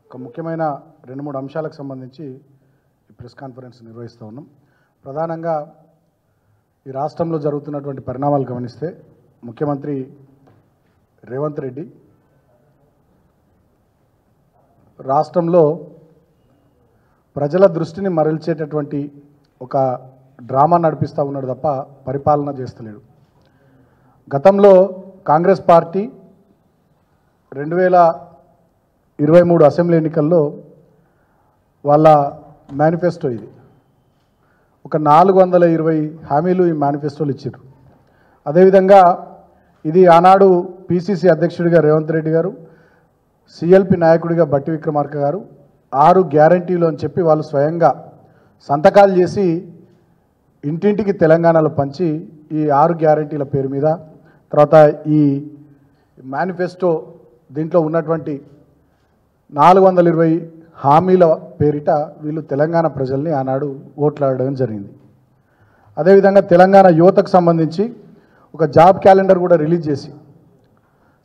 ఒక ముఖ్యమైన 2-3 అంశాలకు సంబంధించి ఈ ప్రెస్ కాన్ఫరెన్స్ నిర్వహిస్తూ ఉన్నాం. ప్రధానంగా ఈ రాష్ట్రంలో జరుగుతున్నటువంటి పరిణామాలు గమనిస్తే ముఖ్యమంత్రి రేవంత్ రెడ్డి రాష్ట్రంలో ప్రజల దృష్టిని మరల్చేటటువంటి ఒక డ్రామా నడిపిస్తూ ఉన్నాడు తప్ప పరిపాలన చేస్తలేడు. గతంలో కాంగ్రెస్ పార్టీ 2023 అసెంబ్లీ ఎన్నికల్లో వాళ్ళ మేనిఫెస్టో ఇది. ఒక 420 హామీలు ఈ మేనిఫెస్టోలు ఇచ్చారు. అదేవిధంగా ఇది ఆనాడు పిసిసి అధ్యక్షుడిగా రేవంత్ రెడ్డి గారు, సిఎల్పి నాయకుడిగా బట్టి విక్రమార్క గారు 6 గ్యారంటీలు అని చెప్పి వాళ్ళు స్వయంగా సంతకాలు చేసి ఇంటింటికి తెలంగాణలో పంచి ఈ 6 గ్యారంటీల పేరు మీద తర్వాత ఈ మేనిఫెస్టో దీంట్లో ఉన్నటువంటి 420 హామీల పేరిట వీళ్ళు తెలంగాణ ప్రజల్ని ఆనాడు ఓట్లాడడం జరిగింది. అదేవిధంగా తెలంగాణ యువతకు సంబంధించి ఒక జాబ్ క్యాలెండర్ కూడా రిలీజ్ చేసి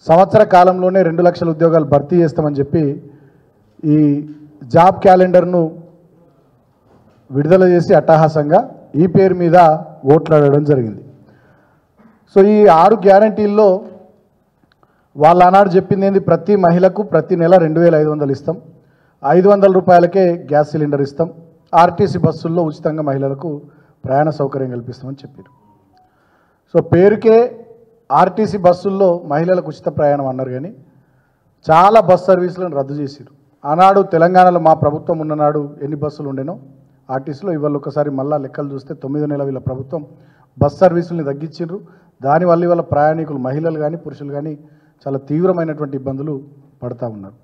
సంవత్సర కాలంలోనే 2 లక్షల ఉద్యోగాలు భర్తీ చేస్తామని చెప్పి ఈ జాబ్ క్యాలెండర్ను విడుదల చేసి అట్టహాసంగా ఈ పేరు మీద ఓట్లాడడం జరిగింది. సో ఈ 6 గ్యారంటీల్లో వాళ్ళ ఆనాడు చెప్పింది ఏంది, ప్రతి మహిళకు ప్రతి నెల 2500 ఇస్తాం, 500 రూపాయలకే గ్యాస్ సిలిండర్ ఇస్తాం, ఆర్టీసీ బస్సుల్లో ఉచితంగా మహిళలకు ప్రయాణ సౌకర్యం కల్పిస్తామని చెప్పారు. సో పేరుకే ఆర్టీసీ బస్సుల్లో మహిళలకు ఉచిత ప్రయాణం అన్నారు, కానీ చాలా బస్ సర్వీసులను రద్దు చేశారు. ఆనాడు తెలంగాణలో మా ప్రభుత్వం ఉన్ననాడు ఎన్ని బస్సులు ఉండేనో ఆర్టీసీలో ఇవాళ ఒకసారి మళ్ళా లెక్కలు చూస్తే 9 నెలల వీళ్ళ ప్రభుత్వం బస్ సర్వీసుల్ని తగ్గించారు. దానివల్ల ఇవాళ ప్రయాణికులు మహిళలు కానీ పురుషులు కానీ చాలా తీవ్రమైనటువంటి ఇబ్బందులు పడతా ఉన్నారు.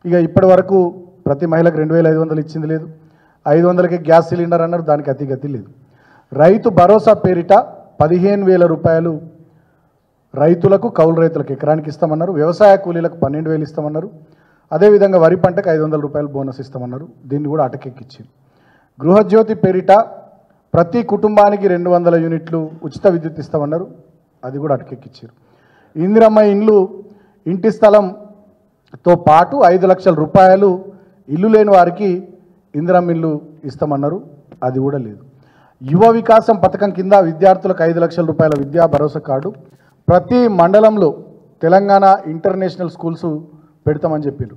ఇక ఇప్పటి వరకు ప్రతి మహిళకు 2500 ఇచ్చింది లేదు, 500కే గ్యాస్ సిలిండర్ అన్నారు, దానికి అతిగతి లేదు. రైతు భరోసా పేరిట 15,000 రూపాయలు రైతులకు కౌలు రైతులకు ఎకరానికి ఇస్తామన్నారు, వ్యవసాయ కూలీలకు 12,000 ఇస్తామన్నారు, అదేవిధంగా వరి పంటకు 500 రూపాయలు బోనస్ ఇస్తామన్నారు. దీన్ని కూడా అటకెక్కిచ్చారు. గృహజ్యోతి పేరిట ప్రతి కుటుంబానికి 200 యూనిట్లు ఉచిత విద్యుత్ ఇస్తామన్నారు, అది కూడా అటకెక్కిచ్చారు. ఇందిరమ్మ ఇండ్లు ఇంటి స్థలంతో పాటు 5 లక్షల రూపాయలు ఇల్లు లేని వారికి ఇందిరమ్మ ఇల్లు ఇస్తామన్నారు, అది కూడా లేదు. యువ వికాసం పథకం కింద విద్యార్థులకు 5 లక్షల రూపాయల విద్యా భరోసా కార్డు, ప్రతి మండలంలో తెలంగాణ ఇంటర్నేషనల్ స్కూల్స్ పెడతామని చెప్పారు.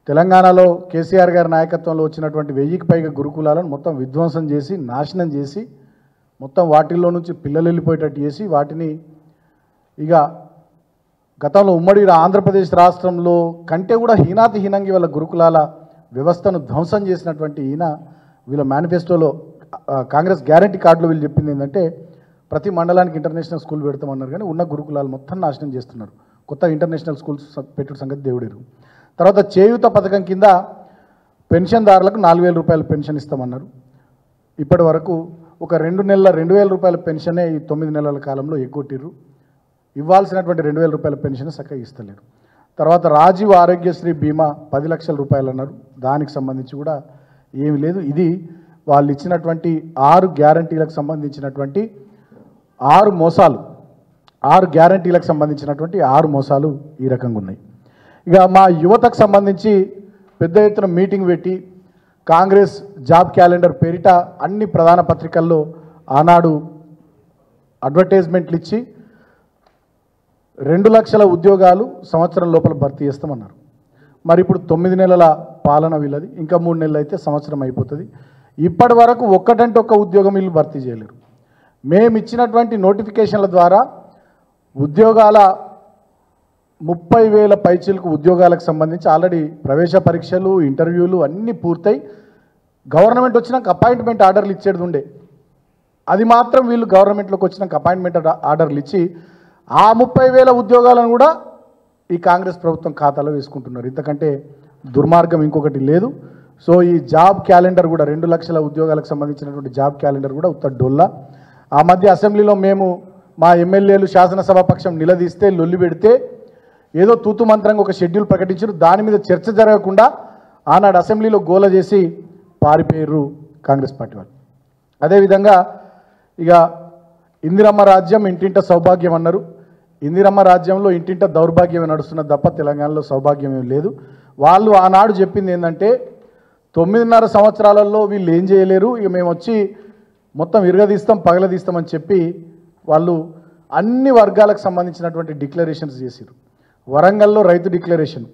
తెలంగాణలో కేసీఆర్ గారి నాయకత్వంలో వచ్చినటువంటి 1000కి పైగా గురుకులాలను మొత్తం విధ్వంసం చేసి నాశనం చేసి మొత్తం వాటిల్లో నుంచి పిల్లలు వెళ్ళిపోయేటట్టు చేసి వాటిని ఇక గతంలో ఉమ్మడి ఆంధ్రప్రదేశ్ రాష్ట్రంలో కంటే కూడా హీనాతిహీనంగా వీళ్ళ గురుకులాల వ్యవస్థను ధ్వంసం చేసినటువంటి ఈయన వీళ్ళ మేనిఫెస్టోలో కాంగ్రెస్ గ్యారంటీ కార్డులో వీళ్ళు చెప్పింది ఏంటంటే ప్రతి మండలానికి ఇంటర్నేషనల్ స్కూల్ పెడతామన్నారు, కానీ ఉన్న గురుకులాలు మొత్తం నాశనం చేస్తున్నారు. కొత్త ఇంటర్నేషనల్ స్కూల్స్ పెట్టుడు సంగతి దేవుడేరు. తర్వాత చేయూత పథకం కింద పెన్షన్దారులకు 4,000 రూపాయల పెన్షన్ ఇస్తామన్నారు. ఇప్పటి వరకు ఒక 2 నెలల 2,000 రూపాయల పెన్షనే ఈ 9 నెలల కాలంలో ఎగ్గొట్టిర్రు. ఇవ్వాల్సినటువంటి 2,000 రూపాయల పెన్షన్ చక్కగా ఇస్తలేరు. తర్వాత రాజీవ్ ఆరోగ్యశ్రీ బీమా 10 లక్షల రూపాయలు అన్నారు, దానికి సంబంధించి కూడా ఏమి లేదు. ఇది వాళ్ళు ఇచ్చినటువంటి 6 గ్యారంటీలకు సంబంధించినటువంటి 6 మోసాలు, 6 గ్యారంటీలకు సంబంధించినటువంటి 6 మోసాలు ఈ రకంగా ఉన్నాయి. ఇక మా యువతకు సంబంధించి పెద్ద ఎత్తున మీటింగ్ పెట్టి కాంగ్రెస్ జాబ్ క్యాలెండర్ పేరిట అన్ని ప్రధాన పత్రికల్లో ఆనాడు అడ్వర్టైజ్మెంట్లు ఇచ్చి 2 లక్షల ఉద్యోగాలు సంవత్సరం లోపల భర్తీ చేస్తామన్నారు. మరి ఇప్పుడు 9 నెలల పాలన వీళ్ళది, ఇంకా 3 నెలలు అయితే సంవత్సరం అయిపోతుంది. ఇప్పటి వరకు ఒక్కటంటే ఒక్క ఉద్యోగం వీళ్ళు భర్తీ చేయలేరు. మేము ఇచ్చినటువంటి నోటిఫికేషన్ల ద్వారా ఉద్యోగాల 30,000 పైచీలకు ఉద్యోగాలకు సంబంధించి ఆల్రెడీ ప్రవేశ పరీక్షలు ఇంటర్వ్యూలు అన్నీ పూర్తయి గవర్నమెంట్ వచ్చినాక అపాయింట్మెంట్ ఆర్డర్లు ఇచ్చేది ఉండే, అది మాత్రం వీళ్ళు గవర్నమెంట్లోకి వచ్చినాక అపాయింట్మెంట్ ఆర్డర్లు ఇచ్చి ఆ 30,000 ఉద్యోగాలను కూడా ఈ కాంగ్రెస్ ప్రభుత్వం ఖాతాలో వేసుకుంటున్నారు. ఇంతకంటే దుర్మార్గం ఇంకొకటి లేదు. సో ఈ జాబ్ క్యాలెండర్ కూడా 2 లక్షల ఉద్యోగాలకు సంబంధించినటువంటి జాబ్ క్యాలెండర్ కూడా ఉత్త డొల్లా. ఆ మధ్య అసెంబ్లీలో మేము మా ఎమ్మెల్యేలు శాసనసభాపక్షం నిలదీస్తే లొల్లి పెడితే ఏదో తూతు మంత్రంగా ఒక షెడ్యూల్ ప్రకటించారు, దాని మీద చర్చ జరగకుండా ఆనాడు అసెంబ్లీలో గోల చేసి పారిపోయారు కాంగ్రెస్ పార్టీ వాళ్ళు. అదేవిధంగా ఇక ఇందిరమ్మ రాజ్యం ఇంటింట సౌభాగ్యం అన్నారు. ఇందిరమ్మ రాజ్యంలో ఇంటింట దౌర్భాగ్యమే నడుస్తున్నది తప్ప తెలంగాణలో సౌభాగ్యం ఏం లేదు. వాళ్ళు ఆనాడు చెప్పింది ఏంటంటే 9.5 సంవత్సరాలలో వీళ్ళు ఏం చేయలేరు, ఇక మేము వచ్చి మొత్తం విరగదీస్తాం పగలదీస్తామని చెప్పి వాళ్ళు అన్ని వర్గాలకు సంబంధించినటువంటి డిక్లరేషన్స్ చేశారు. వరంగల్లో రైతు డిక్లరేషన్,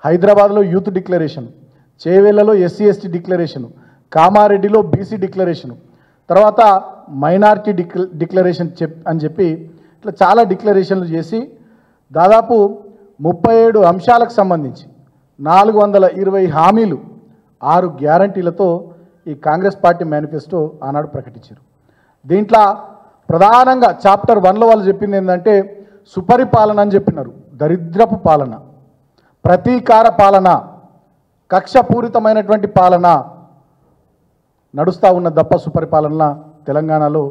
హైదరాబాద్లో యూత్ డిక్లరేషన్, చేవేళ్లలో ఎస్సీ ఎస్టీ డిక్లరేషను, కామారెడ్డిలో బీసీ డిక్లరేషను, తర్వాత మైనారిటీ డిక్లరేషన్ అని చెప్పి ఇట్లా చాలా డిక్లరేషన్లు చేసి దాదాపు 37 అంశాలకు సంబంధించి 420 హామీలు 6 గ్యారంటీలతో ఈ కాంగ్రెస్ పార్టీ మేనిఫెస్టో ఆనాడు ప్రకటించారు. దీంట్లో ప్రధానంగా చాప్టర్ 1లో వాళ్ళు చెప్పింది ఏంటంటే సుపరిపాలన అని చెప్పినారు. దరిద్రపు పాలన, ప్రతీకార పాలన, కక్షపూరితమైనటువంటి పాలన నడుస్తూ ఉన్న తప్ప సుపరిపాలన తెలంగాణలో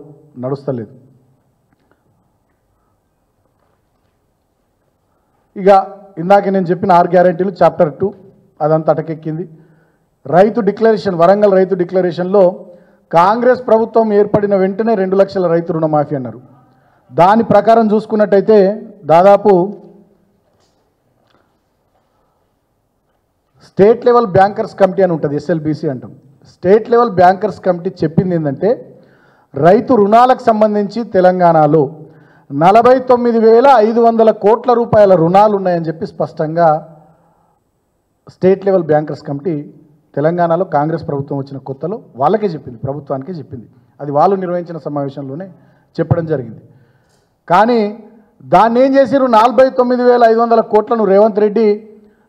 నడుస్తలేదు. ఇక ఇందాక నేను చెప్పిన 6 గ్యారెంటీలు చాప్టర్ 2 అదంతా అటకెక్కింది. రైతు డిక్లరేషన్, వరంగల్ రైతు డిక్లరేషన్లో కాంగ్రెస్ ప్రభుత్వం ఏర్పడిన వెంటనే 2 లక్షల రైతు రుణమాఫీ అన్నారు. దాని ప్రకారం చూసుకున్నట్టయితే దాదాపు స్టేట్ లెవెల్ బ్యాంకర్స్ కమిటీ అని ఉంటుంది, ఎస్ఎల్బీసీ అంటాం. స్టేట్ లెవెల్ బ్యాంకర్స్ కమిటీ చెప్పింది ఏంటంటే రైతు రుణాలకు సంబంధించి తెలంగాణలో 49,500 కోట్ల రూపాయల రుణాలు ఉన్నాయని చెప్పి స్పష్టంగా స్టేట్ లెవెల్ బ్యాంకర్స్ కమిటీ తెలంగాణలో కాంగ్రెస్ ప్రభుత్వం వచ్చిన కొత్తలో వాళ్ళకే చెప్పింది, ప్రభుత్వానికే చెప్పింది. అది వాళ్ళు నిర్వహించిన సమావేశంలోనే చెప్పడం జరిగింది. కానీ దాన్ని ఏం చేశారు, 49,500 కోట్లను రేవంత్ రెడ్డి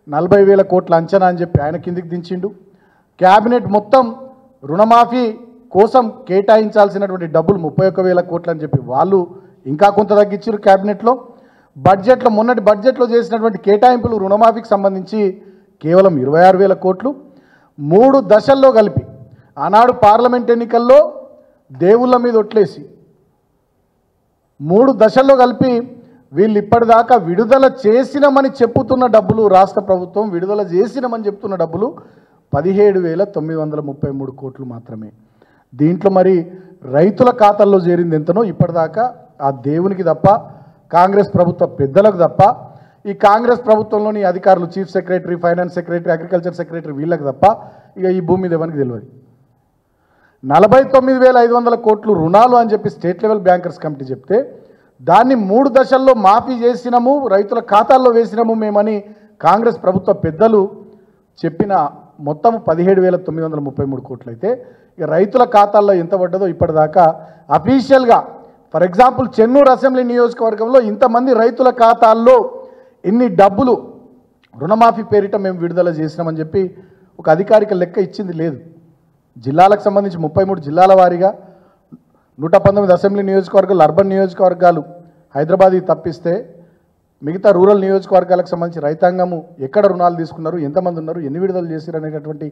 40,000 కోట్ల అంచనా అని చెప్పి ఆయన కిందికి దించిండు. క్యాబినెట్ మొత్తం రుణమాఫీ కోసం కేటాయించాల్సినటువంటి డబ్బులు 31,000 కోట్లు అని చెప్పి వాళ్ళు ఇంకా కొంత తగ్గించారు క్యాబినెట్లో. బడ్జెట్లో మొన్నటి బడ్జెట్లో చేసినటువంటి కేటాయింపులు రుణమాఫీకి సంబంధించి కేవలం 26,000 కోట్లు. 3 దశల్లో కలిపి ఆనాడు పార్లమెంట్ ఎన్నికల్లో దేవుళ్ళ మీద ఒట్లేసి 3 దశల్లో కలిపి వీళ్ళు ఇప్పటిదాకా విడుదల చేసినామని చెప్పుతున్న డబ్బులు, రాష్ట్ర ప్రభుత్వం విడుదల చేసినామని చెప్తున్న డబ్బులు 17,933 కోట్లు మాత్రమే. దీంట్లో మరి రైతుల ఖాతాల్లో చేరింది ఎంతనో ఇప్పటిదాకా ఆ దేవునికి తప్ప, కాంగ్రెస్ ప్రభుత్వ పెద్దలకు తప్ప, ఈ కాంగ్రెస్ ప్రభుత్వంలోని అధికారులు, chief secretary, finance secretary, agriculture secretary వీళ్ళకి తప్ప ఇక ఈ భూమి మీద ఎవరికి తెలియదు. 49,500 కోట్లు రుణాలు అని చెప్పి స్టేట్ లెవెల్ బ్యాంకర్స్ కమిటీ చెప్తే దాన్ని 3 దశల్లో మాఫీ చేసినాము, రైతుల ఖాతాల్లో వేసినాము మేమని కాంగ్రెస్ ప్రభుత్వ పెద్దలు చెప్పిన మొత్తం 17,933 కోట్లు అయితే ఇక రైతుల ఖాతాల్లో ఎంత పడ్డదో ఇప్పటిదాకా అఫీషియల్గా, ఫర్ ఎగ్జాంపుల్ చెన్నూరు అసెంబ్లీ నియోజకవర్గంలో ఇంతమంది రైతుల ఖాతాల్లో ఇన్ని డబ్బులు రుణమాఫీ పేరిట మేము విడుదల చేసినామని చెప్పి ఒక అధికారిక లెక్క ఇచ్చింది లేదు. జిల్లాలకు సంబంధించి 33 జిల్లాల వారీగా 119 అసెంబ్లీ నియోజకవర్గాలు, అర్బన్ నియోజకవర్గాలు హైదరాబాద్ తప్పిస్తే మిగతా రూరల్ నియోజకవర్గాలకు సంబంధించి రైతాంగము ఎక్కడ రుణాలు తీసుకున్నారు, ఎంతమంది ఉన్నారు, ఎన్ని విడుదల చేశారు అనేటటువంటి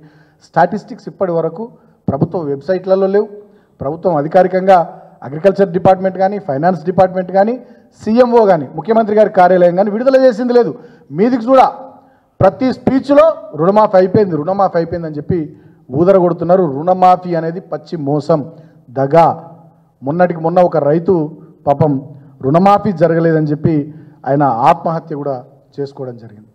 స్టాటిస్టిక్స్ ఇప్పటి వరకు ప్రభుత్వ వెబ్సైట్లలో లేవు. ప్రభుత్వం అధికారికంగా అగ్రికల్చర్ డిపార్ట్మెంట్ కానీ, ఫైనాన్స్ డిపార్ట్మెంట్ కానీ, సీఎంఓ కానీ, ముఖ్యమంత్రి గారి కార్యాలయం కానీ విడుదల చేసింది లేదు. మీదికి కూడా ప్రతి స్పీచ్లో రుణమాఫీ అయిపోయింది, రుణమాఫీ అయిపోయింది అని చెప్పి ఊదర కొడుతున్నారు. రుణమాఫీ అనేది పచ్చి మోసం, దగా. మొన్నటికి మొన్న ఒక రైతు పాపం రుణమాఫీ జరగలేదని చెప్పి ఆయన ఆత్మహత్య కూడా చేసుకోవడం జరిగింది.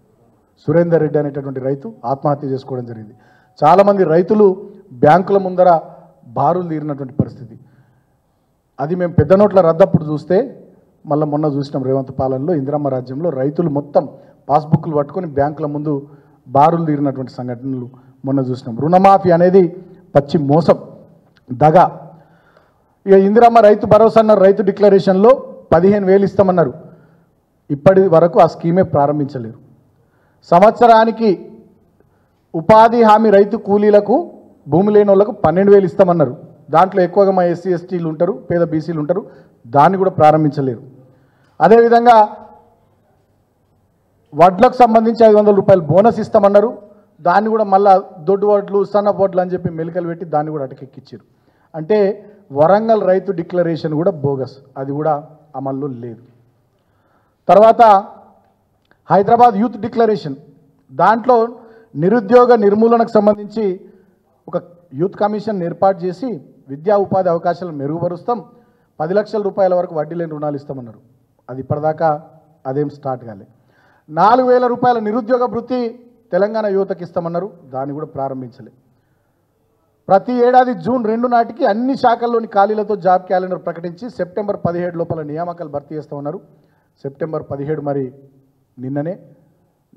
సురేందర్ రెడ్డి అనేటటువంటి రైతు ఆత్మహత్య చేసుకోవడం జరిగింది. చాలామంది రైతులు బ్యాంకుల ముందర బారులు తీరినటువంటి పరిస్థితి. అది మేము పెద్ద నోట్ల రద్దప్పుడు చూస్తే మళ్ళీ మొన్న చూసినాం రేవంత్ పాలనలో, ఇందిరమ్మ రాజ్యంలో రైతులు మొత్తం పాస్బుక్లు పట్టుకొని బ్యాంకుల ముందు బారులు తీరినటువంటి సంఘటనలు మొన్న చూసినాం. రుణమాఫీ అనేది పచ్చి మోసం, దగ. ఇక ఇందిరమ్మ రైతు భరోసా అన్నారు, రైతు డిక్లరేషన్లో 15,000 ఇస్తామన్నారు. ఇప్పటి వరకు ఆ స్కీమే ప్రారంభించలేరు. సంవత్సరానికి ఉపాధి హామీ రైతు కూలీలకు, భూమి లేని వాళ్ళకు 12,000 ఇస్తామన్నారు. దాంట్లో ఎక్కువగా మా ఎస్సీ ఎస్టీలు ఉంటారు, పేద బీసీలు ఉంటారు, దాన్ని కూడా ప్రారంభించలేరు. అదేవిధంగా వడ్లకు సంబంధించి 500 రూపాయలు బోనస్ ఇస్తామన్నారు. దాన్ని కూడా మళ్ళా దొడ్డు వడ్లు, సన్న వడ్లు అని చెప్పి మెలికలు పెట్టి దాన్ని కూడా అటకెక్కిచ్చారు. అంటే వరంగల్ రైతు డిక్లరేషన్ కూడా బోగస్, అది కూడా అమల్లో లేదు. తర్వాత హైదరాబాద్ యూత్ డిక్లరేషన్, దాంట్లో నిరుద్యోగ నిర్మూలనకు సంబంధించి ఒక యూత్ కమిషన్ ఏర్పాటు చేసి విద్యా ఉపాధి అవకాశాలను మెరుగుపరుస్తాం, 10 లక్షల రూపాయల వరకు వడ్డీ లేని రుణాలు ఇస్తామన్నారు. అది ఇప్పటిదాకా అదేం స్టార్ట్ కాలే. 4,000 రూపాయల నిరుద్యోగ భృతి తెలంగాణ యువతకి ఇస్తామన్నారు, దాన్ని కూడా ప్రారంభించలే. ప్రతి ఏడాది జూన్ 2 నాటికి అన్ని శాఖల్లోని ఖాళీలతో జాబ్ క్యాలెండర్ ప్రకటించి సెప్టెంబర్ 17 లోపల నియామకాలు భర్తీ చేస్తామన్నారు. సెప్టెంబర్ 17 మరి నిన్ననే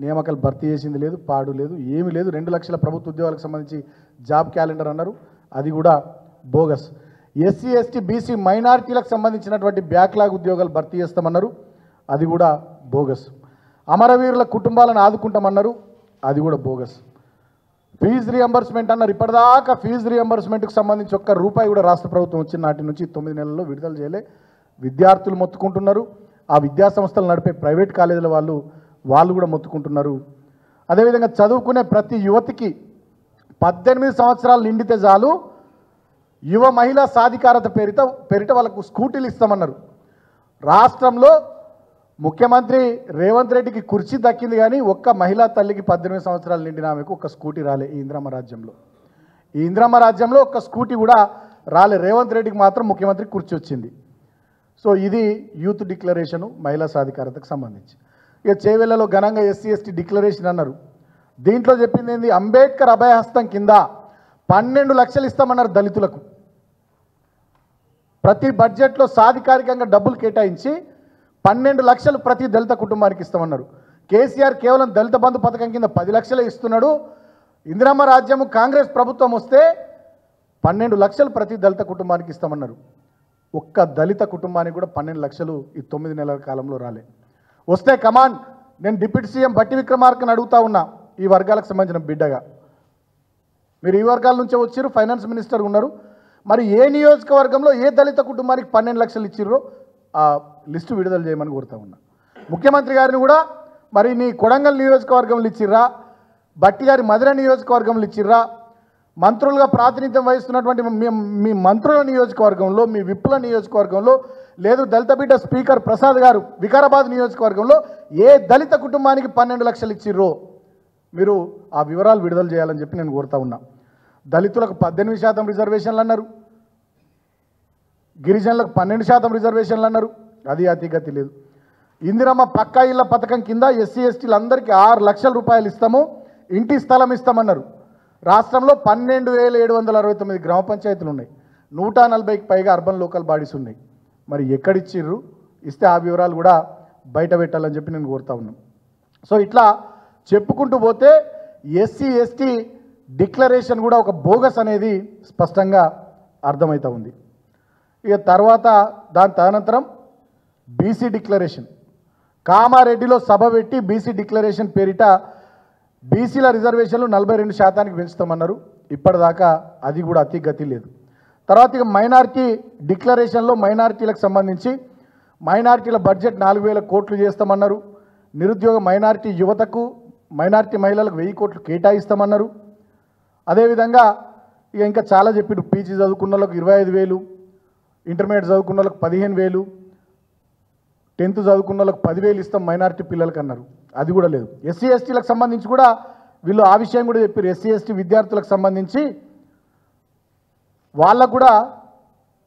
నియామకాలు భర్తీ చేసింది లేదు, పాడు లేదు, ఏమీ లేదు. 2 లక్షల ప్రభుత్వ ఉద్యోగాలకు సంబంధించి జాబ్ క్యాలెండర్ అన్నారు, అది కూడా బోగస్. ఎస్సీ ఎస్టీ బీసీ మైనారిటీలకు సంబంధించినటువంటి బ్యాక్లాగ్ ఉద్యోగాలు భర్తీ చేస్తామన్నారు, అది కూడా బోగస్. అమరవీరుల కుటుంబాలను ఆదుకుంటామన్నారు, అది కూడా బోగస్. ఫీజు రియంబర్స్మెంట్ అన్నారు, ఇప్పటిదాకా ఫీజు రియంబర్స్మెంట్కి సంబంధించి ఒక్క రూపాయి కూడా రాష్ట్ర ప్రభుత్వం వచ్చిన నాటి నుంచి 9 నెలల్లో విడుదల చేయలే. విద్యార్థులు మొత్తుకుంటున్నారు, ఆ విద్యాసంస్థలు నడిపే ప్రైవేట్ కాలేజీల వాళ్ళు కూడా మొత్తుకుంటున్నారు. అదేవిధంగా చదువుకునే ప్రతి యువతికి 18 సంవత్సరాలు నిండితే చాలు యువ మహిళా సాధికారత పేరిట వాళ్ళకు స్కూటీలు ఇస్తామన్నారు. రాష్ట్రంలో ముఖ్యమంత్రి రేవంత్ రెడ్డికి కుర్చీ దక్కింది, కానీ ఒక్క మహిళా తల్లికి 18 సంవత్సరాలు నిండిన ఆమెకు ఒక్క స్కూటీ రాలే ఈ ఇందిరమ్మ రాజ్యంలో. ఈ ఇందిరమ్మ రాజ్యంలో ఒక్క స్కూటీ కూడా రాలే. రేవంత్ రెడ్డికి మాత్రం ముఖ్యమంత్రి కుర్చీ వచ్చింది. సో ఇది యూత్ డిక్లరేషను మహిళా సాధికారతకు సంబంధించి. ఇక చేవెళ్లలో ఘనంగా ఎస్సీ ఎస్టీ డిక్లరేషన్ అన్నారు. దీంట్లో చెప్పింది ఏంది, అంబేద్కర్ అభయహస్తం కింద 12 లక్షలు ఇస్తామన్నారు దళితులకు. ప్రతి బడ్జెట్లో సాధికారికంగా డబ్బులు కేటాయించి 12 లక్షలు ప్రతి దళిత కుటుంబానికి ఇస్తామన్నారు. కేసీఆర్ కేవలం దళిత బంధు పథకం కింద 10 లక్షలే ఇస్తున్నాడు. ఇందిరమ్మ రాజ్యము కాంగ్రెస్ ప్రభుత్వం వస్తే 12 లక్షలు ప్రతి దళిత కుటుంబానికి ఇస్తామన్నారు. ఒక్క దళిత కుటుంబానికి కూడా 12 లక్షలు ఈ 9 నెలల కాలంలో రాలే. వస్తే కమాన్, నేను డిప్యూటీ సీఎం బట్టి విక్రమార్కని అడుగుతా ఉన్నా, ఈ వర్గాలకు సంబంధించిన బిడ్డగా, మీరు ఈ వర్గాల నుంచే వచ్చారు, ఫైనాన్స్ మినిస్టర్ ఉన్నారు, మరి ఏ నియోజకవర్గంలో ఏ దళిత కుటుంబానికి 12 లక్షలు ఇచ్చిర్రో ఆ లిస్టు విడుదల చేయమని కోరుతా ఉన్నా. ముఖ్యమంత్రి గారిని కూడా, మరి నీ కొడంగల్ నియోజకవర్గంలో ఇచ్చిర్రా, బట్టి గారి మధుర నియోజకవర్గంలో ఇచ్చిర్రా, మంత్రులుగా ప్రాతినిధ్యం వహిస్తున్నటువంటి మీ మంత్రుల నియోజకవర్గంలో, మీ విప్పుల నియోజకవర్గంలో, లేదు దళిత బిడ్డ స్పీకర్ ప్రసాద్ గారు వికారాబాద్ నియోజకవర్గంలో ఏ దళిత కుటుంబానికి 12 లక్షలు ఇచ్చిర్రో మీరు ఆ వివరాలు విడుదల చేయాలని చెప్పి నేను కోరుతా ఉన్నా. దళితులకు 18% రిజర్వేషన్లు అన్నారు, గిరిజనులకు 12% రిజర్వేషన్లు అన్నారు, అది అతిగతి లేదు. ఇందిరమ్మ పక్కా ఇళ్ల పథకం కింద ఎస్సీ ఎస్టీలందరికీ 6 లక్షల రూపాయలు ఇస్తాము, ఇంటి స్థలం ఇస్తామన్నారు. రాష్ట్రంలో 12,769 గ్రామ పంచాయతీలు ఉన్నాయి, 140కి పైగా అర్బన్ లోకల్ బాడీస్ ఉన్నాయి. మరి ఎక్కడిచ్చిర్రు, ఇస్తే ఆ వివరాలు కూడా బయట పెట్టాలని చెప్పి నేను కోరుతా ఉన్నాను. సో ఇట్లా చెప్పుకుంటూ పోతే ఎస్సీ ఎస్టీ డిక్లరేషన్ కూడా ఒక బోగస్ అనేది స్పష్టంగా అర్థమవుతూ ఉంది. ఇక తర్వాత దాని తదనంతరం బీసీ డిక్లరేషన్, కామారెడ్డిలో సభ పెట్టి బీసీ డిక్లరేషన్ పేరిట బీసీల రిజర్వేషన్లు 42% పెంచుతామన్నారు. ఇప్పటిదాకా అది కూడా అతిగతి లేదు. తర్వాత ఇక మైనారిటీ డిక్లరేషన్లో మైనారిటీలకు సంబంధించి మైనారిటీల బడ్జెట్ 4,000 కోట్లు చేస్తామన్నారు. నిరుద్యోగ మైనారిటీ యువతకు, మైనారిటీ మహిళలకు 1000 కోట్లు కేటాయిస్తామన్నారు. అదేవిధంగా ఇక ఇంకా చాలా చెప్పారు. పీజీ చదువుకున్న వాళ్ళకు 25,000, ఇంటర్మీడియట్ చదువుకున్న వాళ్ళకు 15,000, 10th చదువుకున్న వాళ్ళకు 10,000 ఇస్తాం మైనారిటీ పిల్లలకు అన్నారు, అది కూడా లేదు. ఎస్సీ ఎస్టీలకు సంబంధించి కూడా వీళ్ళు ఆ విషయం కూడా చెప్పారు. ఎస్సీ ఎస్టీ విద్యార్థులకు సంబంధించి వాళ్ళకు కూడా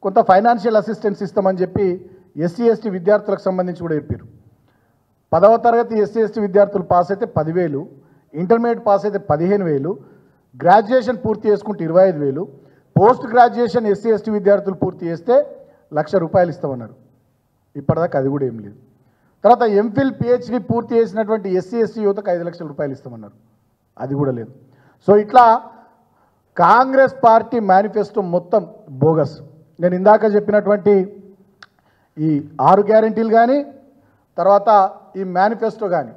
కొంత ఫైనాన్షియల్ అసిస్టెన్స్ ఇస్తామని చెప్పి ఎస్సీ ఎస్టీ విద్యార్థులకు సంబంధించి కూడా చెప్పారు. 10వ తరగతి ఎస్సీ ఎస్టీ విద్యార్థులు పాస్ అయితే 10,000, ఇంటర్మీడియట్ పాస్ అయితే 15,000, గ్రాడ్యుయేషన్ పూర్తి చేసుకుంటే 25,000, పోస్ట్ గ్రాడ్యుయేషన్ ఎస్సీ ఎస్టీ విద్యార్థులు పూర్తి చేస్తే 1,00,000 రూపాయలు ఇస్తామన్నారు. ఇప్పటిదాకా అది కూడా ఏం లేదు. తర్వాత ఎంఫిల్ పిహెచ్డి పూర్తి చేసినటువంటి ఎస్సీ ఎస్టీ యువతకు 5 లక్షల రూపాయలు ఇస్తామన్నారు, అది కూడా లేదు. సో ఇట్లా కాంగ్రెస్ పార్టీ మేనిఫెస్టో మొత్తం బోగస్. నేను ఇందాక చెప్పినటువంటి ఈ 6 గ్యారెంటీలు కానీ, తర్వాత ఈ మేనిఫెస్టో కానీ,